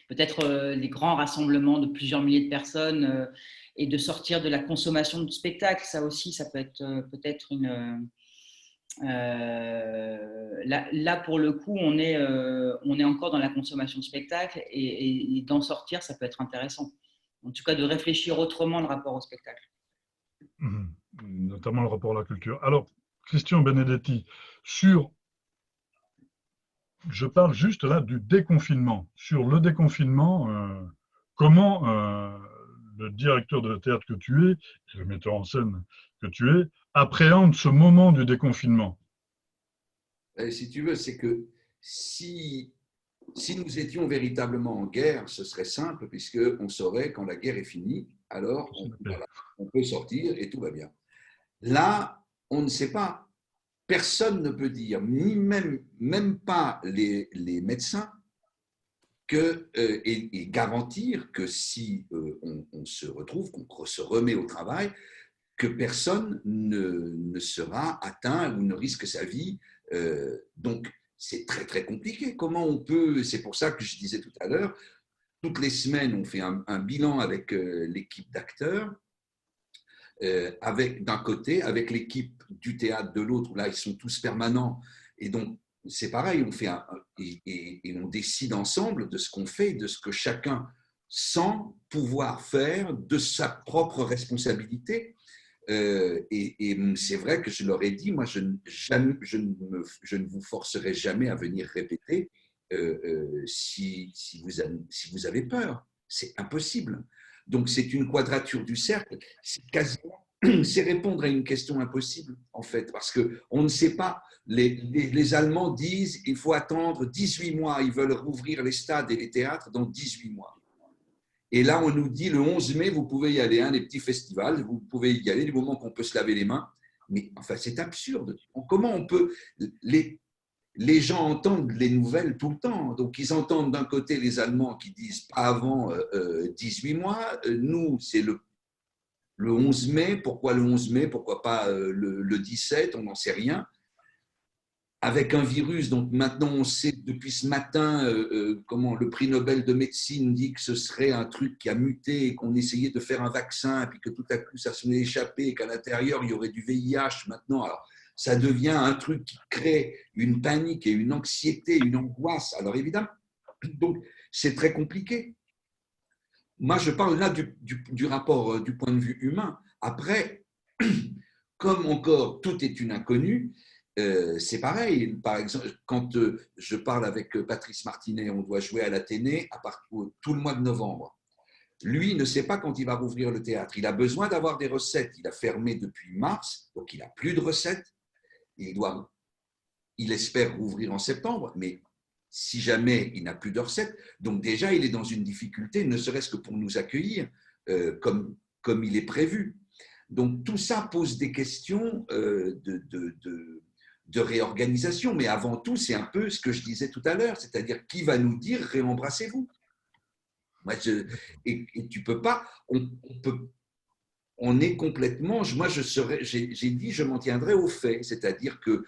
peut-être des grands rassemblements de plusieurs milliers de personnes et de sortir de la consommation de spectacles. Ça aussi, ça peut être peut-être une... là, pour le coup, on est encore dans la consommation de spectacle, et d'en sortir, ça peut être intéressant. En tout cas, de réfléchir autrement le rapport au spectacle. Notamment le rapport à la culture. Alors, Christian Benedetti, je parle juste là du déconfinement. Sur le déconfinement, comment le directeur de théâtre que tu es, et le metteur en scène que tu es, appréhende ce moment du déconfinement? Si tu veux, c'est que si nous étions véritablement en guerre, ce serait simple, puisqu'on saurait quand la guerre est finie, alors on peut sortir et tout va bien. Là, on ne sait pas. Personne ne peut dire, ni même pas les médecins, et garantir que si on se retrouve, qu'on se remet au travail, que personne ne sera atteint ou ne risque sa vie. Donc, c'est très, très compliqué. Comment on peut… C'est pour ça que je disais tout à l'heure, toutes les semaines, on fait un bilan avec l'équipe d'acteurs, d'un côté, avec l'équipe du théâtre de l'autre, où là, ils sont tous permanents. Et donc, c'est pareil, on fait et on décide ensemble de ce qu'on fait, de ce que chacun sans pouvoir faire de sa propre responsabilité. Et c'est vrai que je leur ai dit, moi, je ne vous forcerai jamais à venir répéter si vous avez peur. C'est impossible. Donc, c'est une quadrature du cercle. C'est répondre à une question impossible, en fait, parce qu'on ne sait pas. Les Allemands disent il faut attendre 18 mois. Ils veulent rouvrir les stades et les théâtres dans 18 mois. Et là, on nous dit le 11 mai, vous pouvez y aller, hein, les petits festivals, vous pouvez y aller du moment qu'on peut se laver les mains. Mais enfin, c'est absurde. Comment on peut… Les gens entendent les nouvelles tout le temps. Donc, ils entendent d'un côté les Allemands qui disent pas avant 18 mois. Nous, c'est le 11 mai. Pourquoi le 11 mai? Pourquoi pas le 17? On n'en sait rien. Avec un virus, donc maintenant on sait depuis ce matin comment le prix Nobel de médecine dit que ce serait un truc qui a muté et qu'on essayait de faire un vaccin et puis que tout à coup ça s'en est échappé et qu'à l'intérieur il y aurait du VIH maintenant. Alors ça devient un truc qui crée une panique et une anxiété, une angoisse. Alors évidemment, donc c'est très compliqué. Moi je parle là du rapport du point de vue humain. Après, comme encore tout est une inconnue, c'est pareil. Par exemple, quand je parle avec Patrice Martinet, on doit jouer à l'Athénée tout le mois de novembre. Lui ne sait pas quand il va rouvrir le théâtre. Il a besoin d'avoir des recettes. Il a fermé depuis mars, donc il n'a plus de recettes. Il espère rouvrir en septembre, mais si jamais il n'a plus de recettes, donc déjà il est dans une difficulté, ne serait-ce que pour nous accueillir comme il est prévu. Donc tout ça pose des questions de réorganisation, mais avant tout, c'est un peu ce que je disais tout à l'heure, c'est-à-dire qui va nous dire réembrassez-vous. Et tu peux pas, on est complètement, j'ai dit je m'en tiendrai aux faits, c'est-à-dire que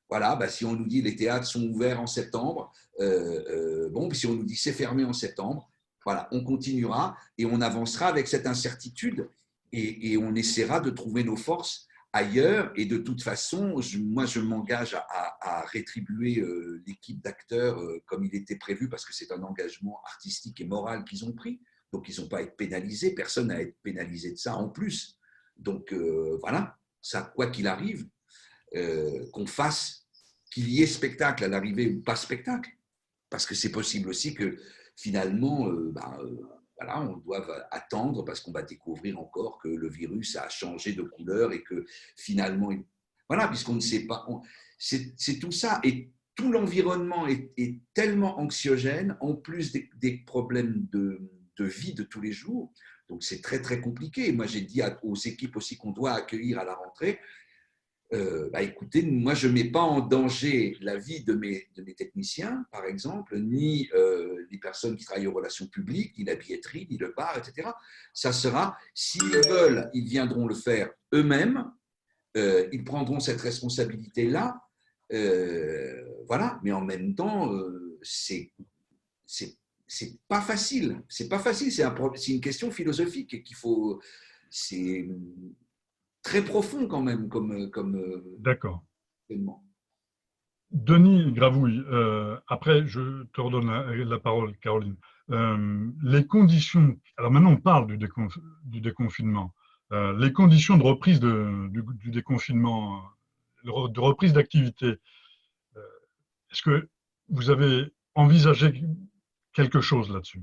voilà, bah, si on nous dit les théâtres sont ouverts en septembre, bon, si on nous dit c'est fermé en septembre, voilà, on continuera et on avancera avec cette incertitude et on essaiera de trouver nos forces ailleurs. Et de toute façon, moi, je m'engage à rétribuer l'équipe d'acteurs comme il était prévu parce que c'est un engagement artistique et moral qu'ils ont pris. Donc, ils n'ont pas à être pénalisés. Personne n'a à être pénalisé de ça en plus. Donc, voilà, ça, quoi qu'il arrive, qu'on fasse, qu'il y ait spectacle à l'arrivée ou pas spectacle. Parce que c'est possible aussi que finalement, voilà, on doit attendre parce qu'on va découvrir encore que le virus a changé de couleur et que finalement, voilà, puisqu'on ne sait pas, c'est tout ça. Et tout l'environnement est tellement anxiogène, en plus des problèmes de vie de tous les jours. Donc, c'est très, très compliqué. Moi, j'ai dit aux équipes aussi qu'on doit accueillir à la rentrée. Écoutez, moi, je ne mets pas en danger la vie de mes techniciens, par exemple, ni les personnes qui travaillent aux relations publiques, ni la billetterie, ni le bar, etc. Ça sera, s'ils veulent, ils viendront le faire eux-mêmes, ils prendront cette responsabilité-là, voilà. Mais en même temps, c'est pas facile. C'est pas facile. C'est une question philosophique qu'il faut. C'est très profond quand même D'accord. événement. Denis Gravouille, après je te redonne la parole, Caroline. Les conditions, alors maintenant on parle du déconfinement, les conditions de reprise du déconfinement, de reprise d'activité, est-ce que vous avez envisagé quelque chose là-dessus?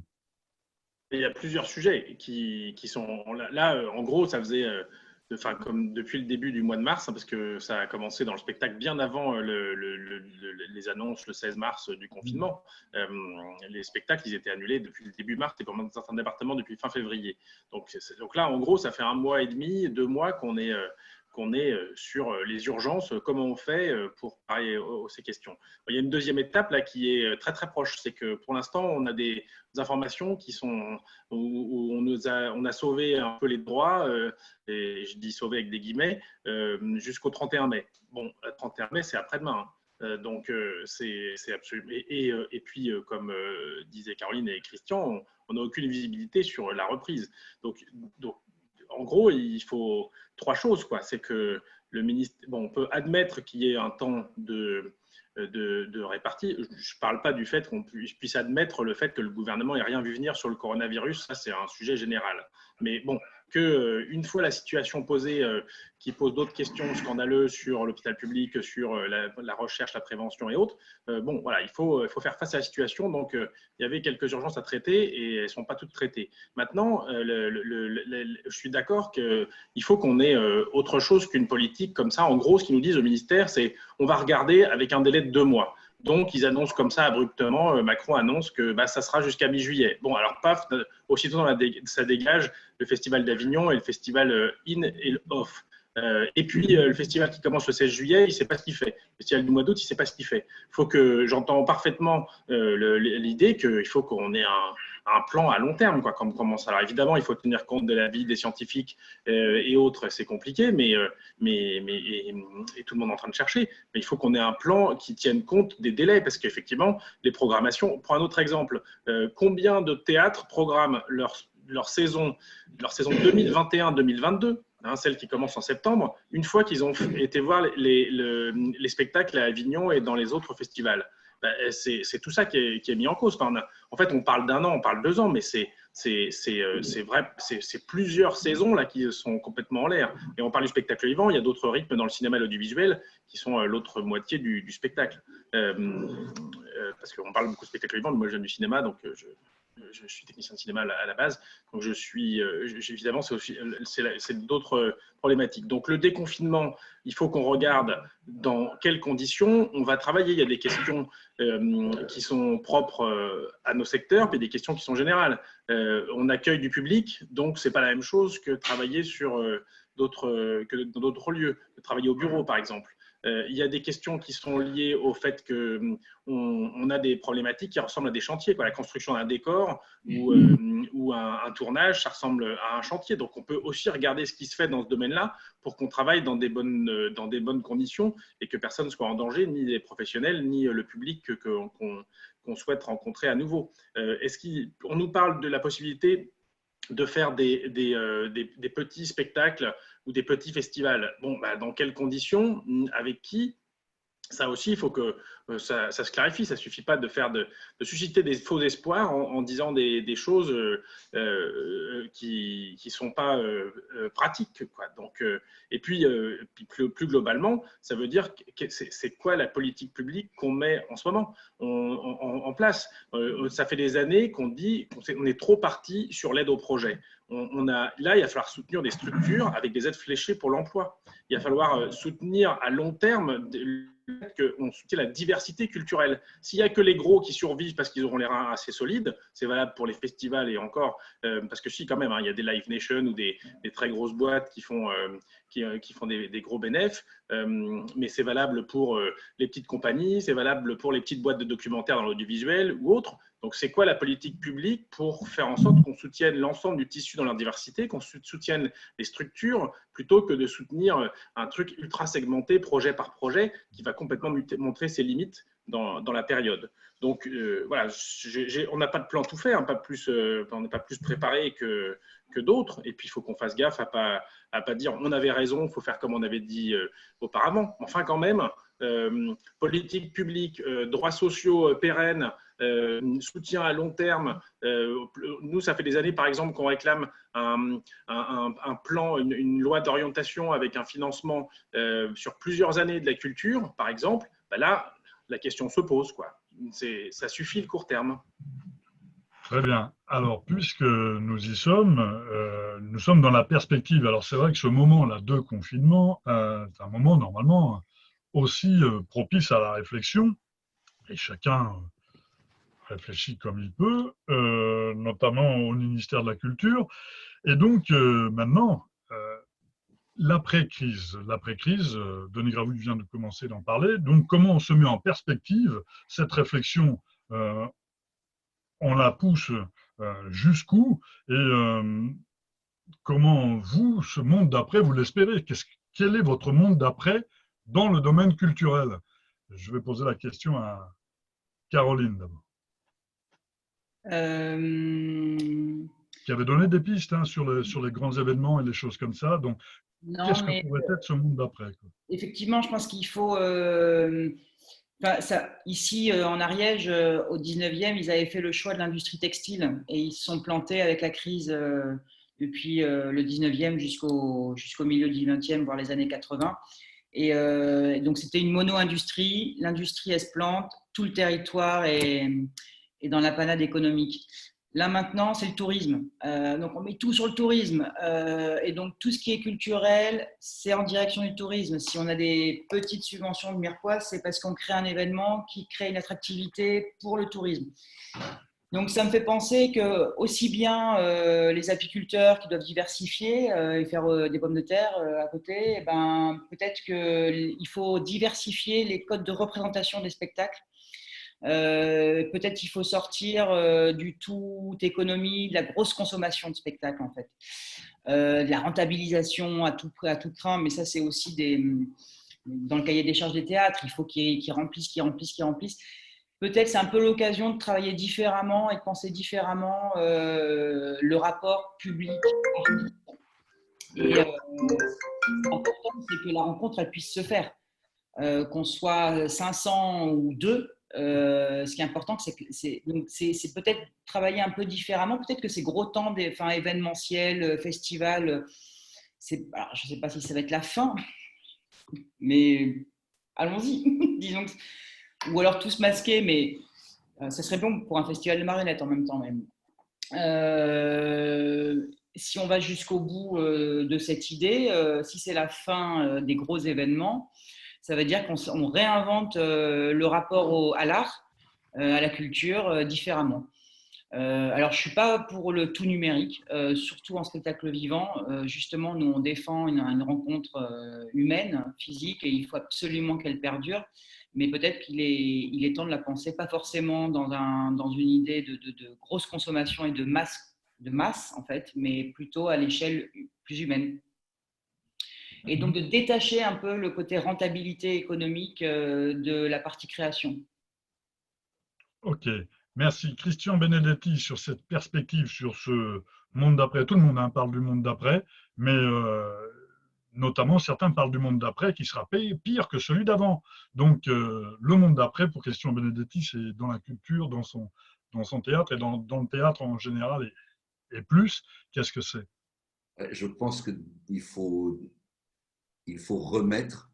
Il y a plusieurs sujets qui sont là. En gros, ça faisait, enfin, comme depuis le début du mois de mars, hein, parce que ça a commencé dans le spectacle bien avant les annonces le 16 mars du confinement. Les spectacles, ils étaient annulés depuis le début mars et pour certains départements depuis fin février. Donc là, en gros, ça fait 1 mois et demi, 2 mois qu'on est sur les urgences, comment on fait pour parler à ces questions. Il y a une deuxième étape là qui est très très proche, c'est que pour l'instant on a des informations qui sont où on a sauvé un peu les droits, et je dis sauvé avec des guillemets, jusqu'au 31 mai. Bon, le 31 mai c'est après-demain. Donc c'est absolument et puis comme disaient Caroline et Christian, on n'a aucune visibilité sur la reprise. Donc en gros, il faut 3 choses, quoi. C'est que le ministre, bon, on peut admettre qu'il y ait un temps de répartis. Je ne parle pas du fait qu'on puisse admettre le fait que le gouvernement n'ait rien vu venir sur le coronavirus. Ça, c'est un sujet général. Mais bon, une fois la situation posée, qui pose d'autres questions scandaleuses sur l'hôpital public, sur la recherche, la prévention et autres, il faut faire face à la situation. Donc, il y avait quelques urgences à traiter et elles ne sont pas toutes traitées. Maintenant, je suis d'accord qu'il faut qu'on ait autre chose qu'une politique comme ça. En gros, ce qu'ils nous disent au ministère, c'est on va regarder avec un délai de 2 mois. Donc, ils annoncent comme ça abruptement, Macron annonce que ça sera jusqu'à mi-juillet. Bon, alors paf, aussitôt ça dégage le festival d'Avignon et le festival in et off. Et puis, le festival qui commence le 16 juillet, il ne sait pas ce qu'il fait. Le festival du mois d'août, il ne sait pas ce qu'il fait. J'entends parfaitement l'idée qu'il faut qu'on ait un plan à long terme, quoi, comme comment ça. Alors évidemment, il faut tenir compte de l'avis des scientifiques et autres, c'est compliqué, et tout le monde est en train de chercher. Mais il faut qu'on ait un plan qui tienne compte des délais, parce qu'effectivement, les programmations. Pour un autre exemple, combien de théâtres programment leur saison 2021-2022, celle qui commence en septembre, une fois qu'ils ont été voir les spectacles à Avignon et dans les autres festivals. C'est tout ça qui est mis en cause. En fait, on parle d'1 an, on parle 2 ans, mais c'est vrai, c'est plusieurs saisons là qui sont complètement en l'air. Et on parle du spectacle vivant, il y a d'autres rythmes dans le cinéma et l'audiovisuel qui sont l'autre moitié du spectacle. Parce qu'on parle beaucoup de spectacle vivant, moi je viens du cinéma, donc je suis technicien de cinéma à la base, donc évidemment, c'est d'autres problématiques. Donc le déconfinement, il faut qu'on regarde dans quelles conditions on va travailler. Il y a des questions qui sont propres à nos secteurs, puis des questions qui sont générales. On accueille du public, donc c'est pas la même chose que travailler dans d'autres lieux, de travailler au bureau par exemple. Il y a des questions qui sont liées au fait qu'on a des problématiques qui ressemblent à des chantiers. La construction d'un décor ou un tournage, ça ressemble à un chantier. Donc, on peut aussi regarder ce qui se fait dans ce domaine-là pour qu'on travaille dans des bonnes conditions et que personne ne soit en danger, ni les professionnels, ni le public qu'on souhaite rencontrer à nouveau. On nous parle de la possibilité de faire des petits spectacles ou des petits festivals. Dans quelles conditions, avec qui? Ça aussi, il faut que ça se clarifie. Ça ne suffit pas de susciter des faux espoirs en disant des choses qui ne sont pas pratiques, quoi. Donc, et puis plus globalement, ça veut dire c'est quoi la politique publique qu'on met en ce moment en place. Ça fait des années qu'on dit qu'on est trop parti sur l'aide au projet. Là, il va falloir soutenir des structures avec des aides fléchées pour l'emploi. Il va falloir soutenir à long terme qu'on soutient la diversité culturelle. S'il n'y a que les gros qui survivent parce qu'ils auront les reins assez solides, c'est valable pour les festivals et encore, parce que si quand même, il y a des Live Nation ou des très grosses boîtes qui font des gros bénéfices, mais c'est valable pour les petites compagnies, c'est valable pour les petites boîtes de documentaires dans l'audiovisuel ou autres. Donc, c'est quoi la politique publique pour faire en sorte qu'on soutienne l'ensemble du tissu dans leur diversité, qu'on soutienne les structures, plutôt que de soutenir un truc ultra segmenté, projet par projet, qui va complètement montrer ses limites dans la période. Donc, voilà, on n'a pas de plan tout fait, on n'est pas plus préparé que d'autres. Et puis, il faut qu'on fasse gaffe à pas dire on avait raison, il faut faire comme on avait dit auparavant. Enfin, quand même, politique publique, droits sociaux pérennes, soutien à long terme. Nous, ça fait des années, par exemple, qu'on réclame un plan, une loi d'orientation avec un financement sur plusieurs années de la culture, par exemple. Là, la question se pose, quoi. Ça suffit le court terme. Très bien. Alors, puisque nous y sommes, nous sommes dans la perspective. Alors, c'est vrai que ce moment-là de confinement est un moment normalement aussi propice à la réflexion. Et chacun réfléchit comme il peut, notamment au ministère de la Culture. Et donc, maintenant, l'après-crise, Denis Graoult vient de commencer d'en parler. Donc, comment on se met en perspective cette réflexion, on la pousse jusqu'où et comment vous, ce monde d'après, vous l'espérez? Quel est votre monde d'après dans le domaine culturel? Je vais poser la question à Caroline d'abord. Qui avait donné des pistes sur les grands événements et les choses comme ça. Donc, qu'est-ce que pourrait être ce monde d'après? Effectivement, je pense qu'il faut Enfin, ici, en Ariège, au 19e, ils avaient fait le choix de l'industrie textile et ils se sont plantés avec la crise depuis le 19e jusqu'au milieu du 20e, voire les années 80. Et donc, c'était une mono-industrie. L'industrie, elle se plante, tout le territoire est dans la panade économique. Là, maintenant, c'est le tourisme. Donc, on met tout sur le tourisme. Et donc, tout ce qui est culturel, c'est en direction du tourisme. Si on a des petites subventions de Mirepoix, c'est parce qu'on crée un événement qui crée une attractivité pour le tourisme. Donc, ça me fait penser que aussi bien les apiculteurs qui doivent diversifier et faire des pommes de terre à côté, eh ben, peut-être qu'il faut diversifier les codes de représentation des spectacles. Peut-être qu'il faut sortir du tout économie, de la grosse consommation de spectacles, en fait. De la rentabilisation à tout crin, mais ça, c'est aussi dans le cahier des charges des théâtres. Il faut qu'ils remplissent. Peut-être c'est un peu l'occasion de travailler différemment et de penser différemment le rapport public. Et l'important, c'est que la rencontre elle puisse se faire. Qu'on soit 500 ou 2, ce qui est important, c'est peut-être travailler un peu différemment. Peut-être que ces gros temps événementiels, festivals, alors, je ne sais pas si ça va être la fin, mais allons-y, disons. Ou alors tous masqués, mais ça serait bon pour un festival de marionnettes en même temps même. Si on va jusqu'au bout de cette idée, si c'est la fin des gros événements, ça veut dire qu'on réinvente le rapport à l'art, à la culture différemment. Alors, je ne suis pas pour le tout numérique, surtout en spectacle vivant. Justement, nous, on défend une rencontre humaine, physique, et il faut absolument qu'elle perdure. Mais peut-être qu'il est temps de la penser, pas forcément dans une idée de grosse consommation et de masse, en fait, mais plutôt à l'échelle plus humaine. Et donc de détacher un peu le côté rentabilité économique de la partie création. Ok, merci. Christian Benedetti sur cette perspective, sur ce monde d'après. Tout le monde parle du monde d'après, mais notamment certains parlent du monde d'après qui sera pire que celui d'avant. Donc le monde d'après, pour Christian Benedetti, c'est dans la culture, dans son théâtre et dans le théâtre en général et plus. Qu'est-ce que c'est? Je pense qu'il faut remettre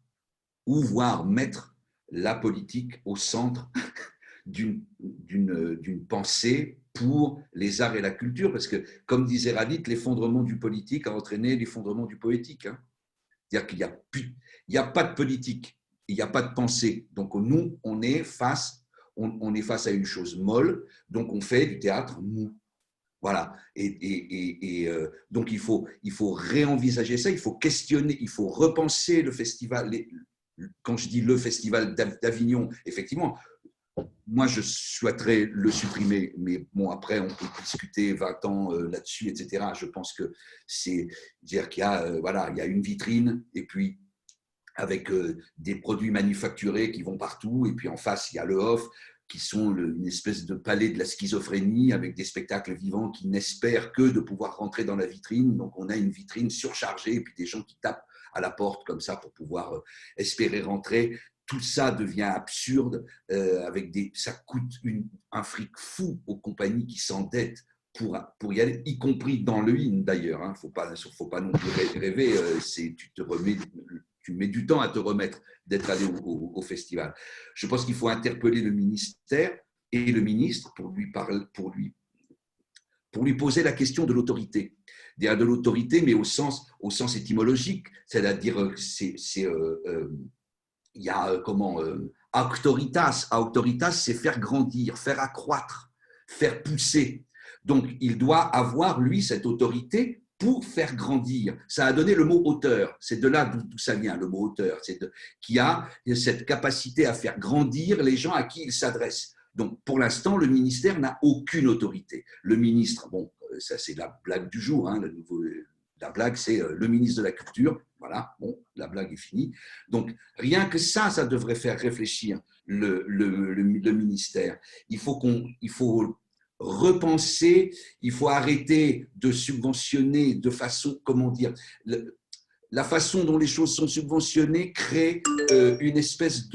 ou voire mettre la politique au centre d'une pensée pour les arts et la culture, parce que, comme disait Radit, l'effondrement du politique a entraîné l'effondrement du poétique. C'est-à-dire qu'il n'y a pas de politique, il n'y a pas de pensée. Donc nous, on est face à une chose molle, donc on fait du théâtre mou. Voilà. Donc il faut réenvisager ça, il faut questionner, il faut repenser le festival. Quand je dis le festival d'Avignon, effectivement, moi je souhaiterais le supprimer, mais bon, après on peut discuter 20 ans là-dessus, etc. Je pense que c'est dire qu'il y a une vitrine et puis avec des produits manufacturés qui vont partout, et puis en face il y a le off, qui sont une espèce de palais de la schizophrénie avec des spectacles vivants qui n'espèrent que de pouvoir rentrer dans la vitrine. Donc on a une vitrine surchargée et puis des gens qui tapent à la porte comme ça pour pouvoir espérer rentrer. Tout ça devient absurde, ça coûte un fric fou aux compagnies qui s'endettent pour y aller, y compris dans le IN d'ailleurs. Il ne faut pas non plus rêver, tu mets du temps à te remettre d'être allé au festival. Je pense qu'il faut interpeller le ministère et le ministre pour lui poser la question de l'autorité. De l'autorité, mais au sens étymologique, c'est-à-dire il y a auctoritas. Auctoritas, c'est faire grandir, faire accroître, faire pousser. Donc, il doit avoir, lui, cette autorité pour faire grandir. Ça a donné le mot auteur. C'est de là d'où ça vient, le mot auteur. Qui a cette capacité à faire grandir les gens à qui il s'adresse. Donc, pour l'instant, le ministère n'a aucune autorité. Le ministre, bon, ça c'est la blague du jour, la blague c'est le ministre de la Culture. Voilà, bon, la blague est finie. Donc, rien que ça devrait faire réfléchir le ministère. Il faut repenser, il faut arrêter de subventionner de façon, comment dire, la façon dont les choses sont subventionnées crée une espèce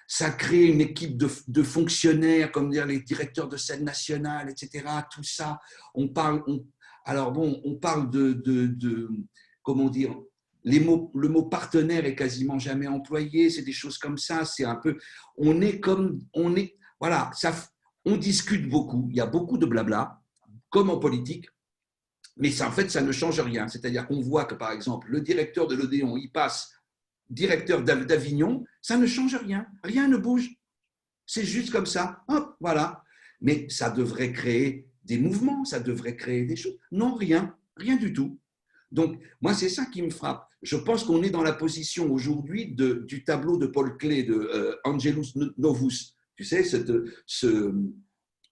ça crée une équipe de fonctionnaires, comme dire les directeurs de scène nationale, etc. Tout ça, on parle comment dire, le mot partenaire est quasiment jamais employé. C'est des choses comme ça. C'est un peu, voilà, on discute beaucoup. Il y a beaucoup de blabla, comme en politique. Mais ça, en fait, ça ne change rien. C'est-à-dire qu'on voit que, par exemple, le directeur de l'Odéon, il passe directeur d'Avignon, ça ne change rien. Rien ne bouge. C'est juste comme ça. Hop, voilà. Mais ça devrait créer des mouvements, ça devrait créer des choses. Non, rien. Rien du tout. Donc, moi, c'est ça qui me frappe. Je pense qu'on est dans la position aujourd'hui du tableau de Paul Klee, de Angelus Novus. Tu sais,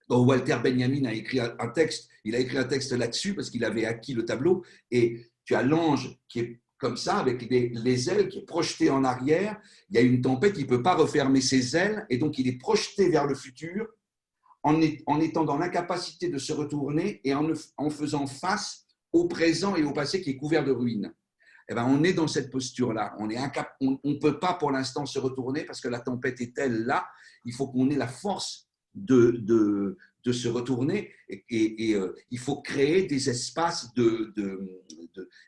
Walter Benjamin a écrit un texte. Il a écrit un texte là-dessus parce qu'il avait acquis le tableau. Et tu as l'ange qui est comme ça, avec les ailes qui est projeté en arrière. Il y a une tempête, il ne peut pas refermer ses ailes. Et donc, il est projeté vers le futur en étant dans l'incapacité de se retourner et en faisant face au présent et au passé qui est couvert de ruines. Eh ben, on est dans cette posture-là. On ne peut pas pour l'instant se retourner parce que la tempête est telle là. Il faut qu'on ait la force de se retourner et il faut créer des espaces,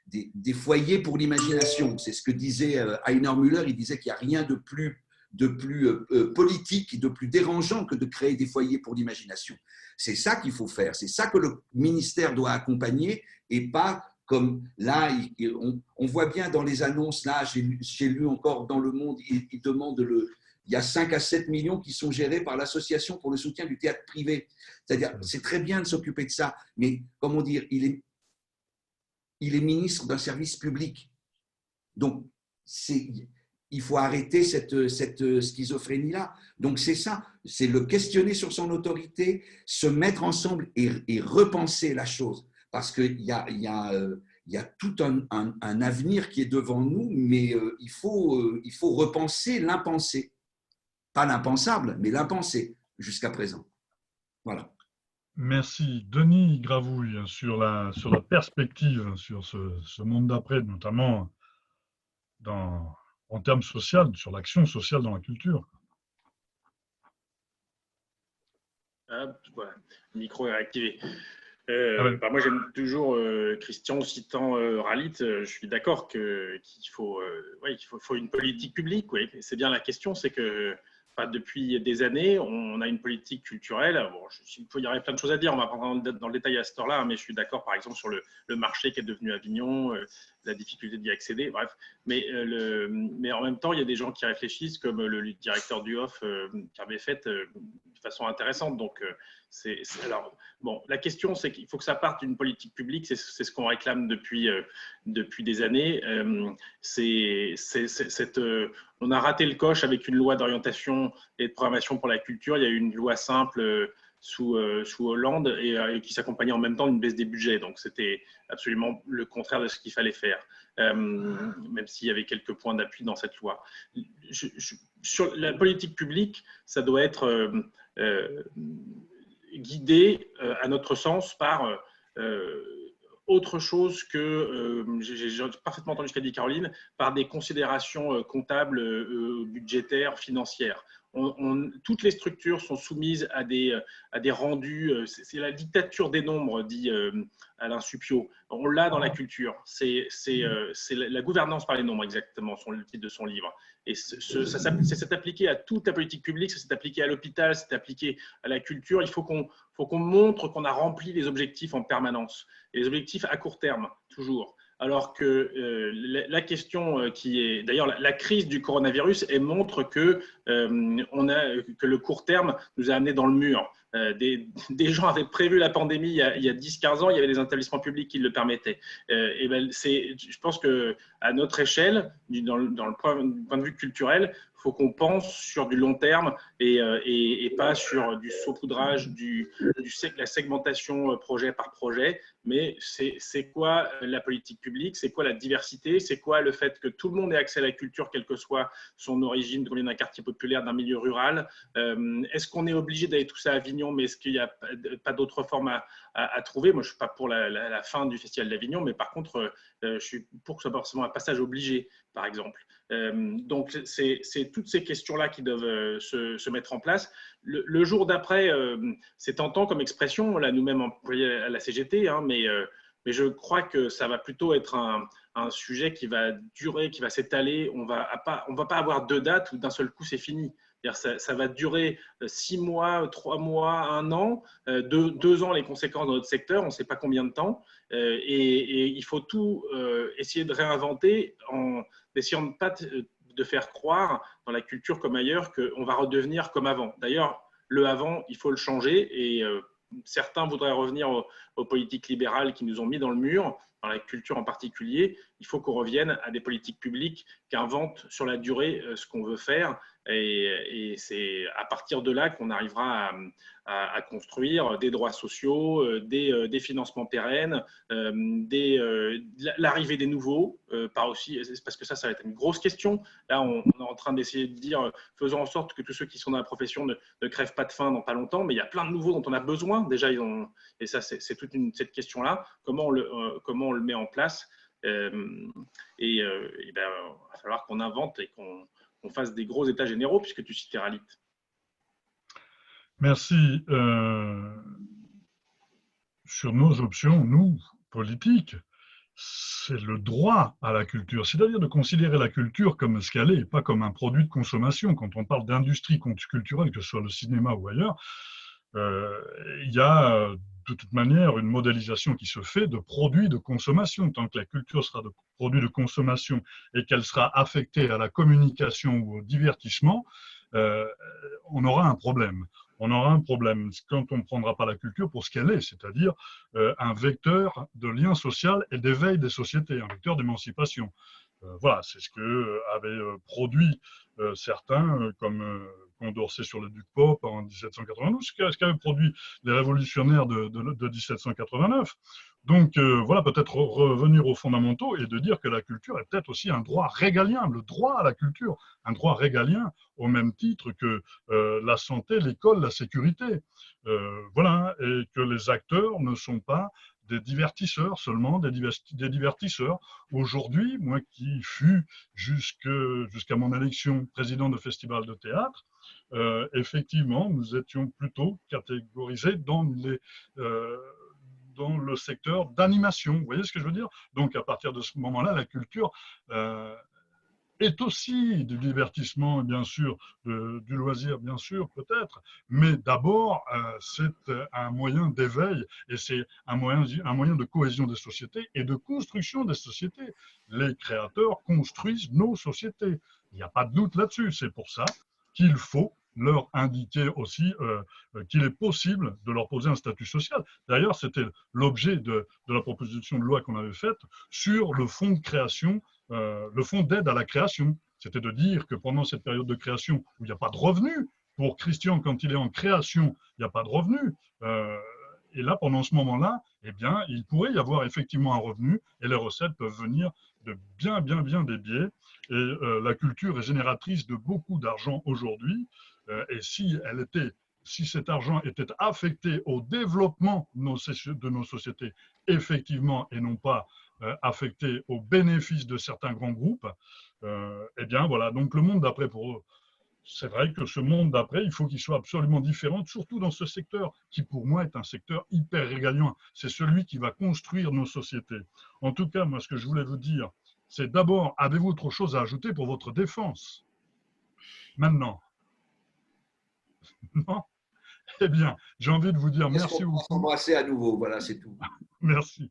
des foyers pour l'imagination. C'est ce que disait Heiner Müller. Il disait qu'il n'y a rien de plus politique et de plus dérangeant que de créer des foyers pour l'imagination. C'est ça qu'il faut faire. C'est ça que le ministère doit accompagner et pas comme là, on voit bien dans les annonces, là, j'ai lu encore dans Le Monde, ils demandent il y a 5 à 7 millions qui sont gérés par l'Association pour le soutien du théâtre privé. C'est-à-dire, c'est très bien de s'occuper de ça, mais comment dire, il est ministre d'un service public. Donc, il faut arrêter cette schizophrénie-là. Donc, c'est ça, c'est le questionner sur son autorité, se mettre ensemble et repenser la chose. Parce qu'il y a tout un avenir qui est devant nous, mais il faut repenser l'impensé. Pas l'impensable, mais l'impensé jusqu'à présent. Voilà. Merci. Denis Gravouille, sur la perspective, sur ce monde d'après, notamment en termes sociaux, sur l'action sociale dans la culture. Voilà, le micro est activé. Moi, j'aime toujours Christian citant Ralit. Je suis d'accord qu'il faut une politique publique. Oui. C'est bien la question, c'est que depuis des années, on a une politique culturelle. Bon, il y aurait plein de choses à dire. On va pas rentrer dans le détail à cette heure-là, mais je suis d'accord, par exemple, sur le marché qui est devenu Avignon, la difficulté d'y accéder. Bref, mais en même temps, il y a des gens qui réfléchissent, comme le directeur du Off qui avait fait de façon intéressante. Donc, alors, bon, la question, c'est qu'il faut que ça parte d'une politique publique. C'est ce qu'on réclame depuis des années. On a raté le coche avec une loi d'orientation et de programmation pour la culture. Il y a eu une loi simple sous Hollande et qui s'accompagnait en même temps d'une baisse des budgets. Donc, c'était absolument le contraire de ce qu'il fallait faire, même s'il y avait quelques points d'appui dans cette loi. Sur la politique publique, ça doit être guidé, à notre sens, par autre chose que, j'ai parfaitement entendu ce qu'a dit Caroline, par des considérations comptables, budgétaires, financières. Toutes les structures sont soumises à des rendus. C'est la dictature des nombres, dit Alain Supiot. On l'a dans la culture. C'est la gouvernance par les nombres, exactement, le titre de son livre. Et c'est appliqué à toute la politique publique, c'est appliqué à l'hôpital, c'est appliqué à la culture. Il faut qu'on montre qu'on a rempli les objectifs en permanence. Et les objectifs à court terme, toujours. Alors que la question qui est… D'ailleurs, la crise du coronavirus montre que le court terme nous a amenés dans le mur. Des gens avaient prévu la pandémie il y a 10-15 ans, il y avait des établissements publics qui le permettaient. Je pense qu'à notre échelle, dans le point de vue culturel, il faut qu'on pense sur du long terme et pas sur du saupoudrage, la segmentation projet par projet. Mais c'est quoi la politique publique? C'est quoi la diversité? C'est quoi le fait que tout le monde ait accès à la culture, quelle que soit son origine, qu'on vienne d'un quartier populaire, d'un milieu rural? Est-ce qu'on est obligé d'aller tout ça à Avignon? d'Avignon, mais est-ce qu'il n'y a pas d'autres formes à trouver? Moi, je ne suis pas pour la fin du Festival d'Avignon, mais par contre, je suis pour que ce soit forcément un passage obligé, par exemple. Donc, c'est toutes ces questions-là qui doivent se mettre en place. Le jour d'après, c'est tentant comme expression, on l'a nous-mêmes employé à la CGT, hein, mais je crois que ça va plutôt être un sujet qui va durer, qui va s'étaler. On va pas avoir 2 dates où d'un seul coup c'est fini. Ça va durer 6 mois, 3 mois, 1 an, 2 ans les conséquences dans notre secteur, on ne sait pas combien de temps. Et il faut tout essayer de réinventer en essayant de pas de faire croire dans la culture comme ailleurs qu'on va redevenir comme avant. D'ailleurs, le avant, il faut le changer et certains voudraient revenir aux politiques libérales qui nous ont mis dans le mur, dans la culture en particulier. Il faut qu'on revienne à des politiques publiques qui inventent sur la durée ce qu'on veut faire. Et c'est à partir de là qu'on arrivera à construire des droits sociaux, des financements pérennes, l'arrivée des nouveaux, parce que ça va être une grosse question. Là, on est en train d'essayer de dire, faisons en sorte que tous ceux qui sont dans la profession ne crèvent pas de faim dans pas longtemps, mais il y a plein de nouveaux dont on a besoin. Déjà, et ça, c'est toute cette question-là. Comment on le met en place? Ben, il va falloir qu'on invente et qu'on fasse des gros états généraux, puisque tu citais Ralit. Merci. Sur nos options, nous, politiques, c'est le droit à la culture, c'est-à-dire de considérer la culture comme ce qu'elle est, pas comme un produit de consommation. Quand on parle d'industrie culturelle, que ce soit le cinéma ou ailleurs, il y a de toute manière une modélisation qui se fait de produits de consommation. Tant que la culture sera de produits de consommation et qu'elle sera affectée à la communication ou au divertissement, on aura un problème. On aura un problème quand on ne prendra pas la culture pour ce qu'elle est, c'est-à-dire un vecteur de lien social et d'éveil des sociétés, un vecteur d'émancipation. Voilà, c'est ce que avaient produit certains, comme Condorcet sur le Duc Pope en 1792, ce qu'avaient produit les révolutionnaires de 1789. Donc voilà, peut-être revenir aux fondamentaux et de dire que la culture est peut-être aussi un droit régalien, le droit à la culture, un droit régalien au même titre que la santé, l'école, la sécurité. Voilà, et que les acteurs ne sont pas des divertisseurs seulement, des divertisseurs. Aujourd'hui, moi qui fus jusqu'à mon élection président de festival de théâtre, effectivement, nous étions plutôt catégorisés dans le secteur d'animation. Vous voyez ce que je veux dire? Donc, à partir de ce moment-là, la culture est aussi du divertissement, bien sûr, du loisir, bien sûr, peut-être, mais d'abord, c'est un moyen d'éveil et c'est un moyen de cohésion des sociétés et de construction des sociétés. Les créateurs construisent nos sociétés. Il n'y a pas de doute là-dessus. C'est pour ça qu'il faut leur indiquer aussi qu'il est possible de leur poser un statut social. D'ailleurs, c'était l'objet de la proposition de loi qu'on avait faite sur le fonds de création, le fonds d'aide à la création. C'était de dire que pendant cette période de création où il n'y a pas de revenus, pour Christian, quand il est en création, il n'y a pas de revenus. Et là, pendant ce moment-là, eh bien, il pourrait y avoir effectivement un revenu et les recettes peuvent venir de bien des biais. Et la culture est génératrice de beaucoup d'argent aujourd'hui. Et si cet argent était affecté au développement de nos sociétés, effectivement, et non pas affecté au bénéfice de certains grands groupes, eh bien voilà, donc le monde d'après pour eux, c'est vrai que ce monde d'après, il faut qu'il soit absolument différent, surtout dans ce secteur qui pour moi est un secteur hyper régalien. C'est celui qui va construire nos sociétés. En tout cas, moi ce que je voulais vous dire, c'est d'abord, avez-vous autre chose à ajouter pour votre défense? Maintenant. Non? Eh bien, j'ai envie de vous dire merci beaucoup. On va s'embrasser à nouveau, voilà, c'est tout. Merci.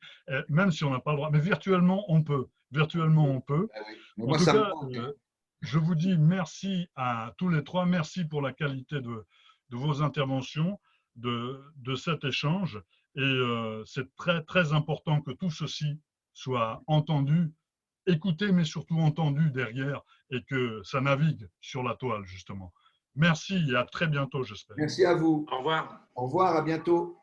Même si on n'a pas le droit, mais virtuellement, on peut. Virtuellement, on peut. Ah oui. En moi, tout ça cas, me manque. je vous dis merci à tous les trois. Merci pour la qualité de vos interventions, de cet échange. Et c'est très, très important que tout ceci soit entendu, écouté, mais surtout entendu derrière et que ça navigue sur la toile, justement. Merci et à très bientôt, j'espère. Merci à vous. Au revoir. Au revoir, à bientôt.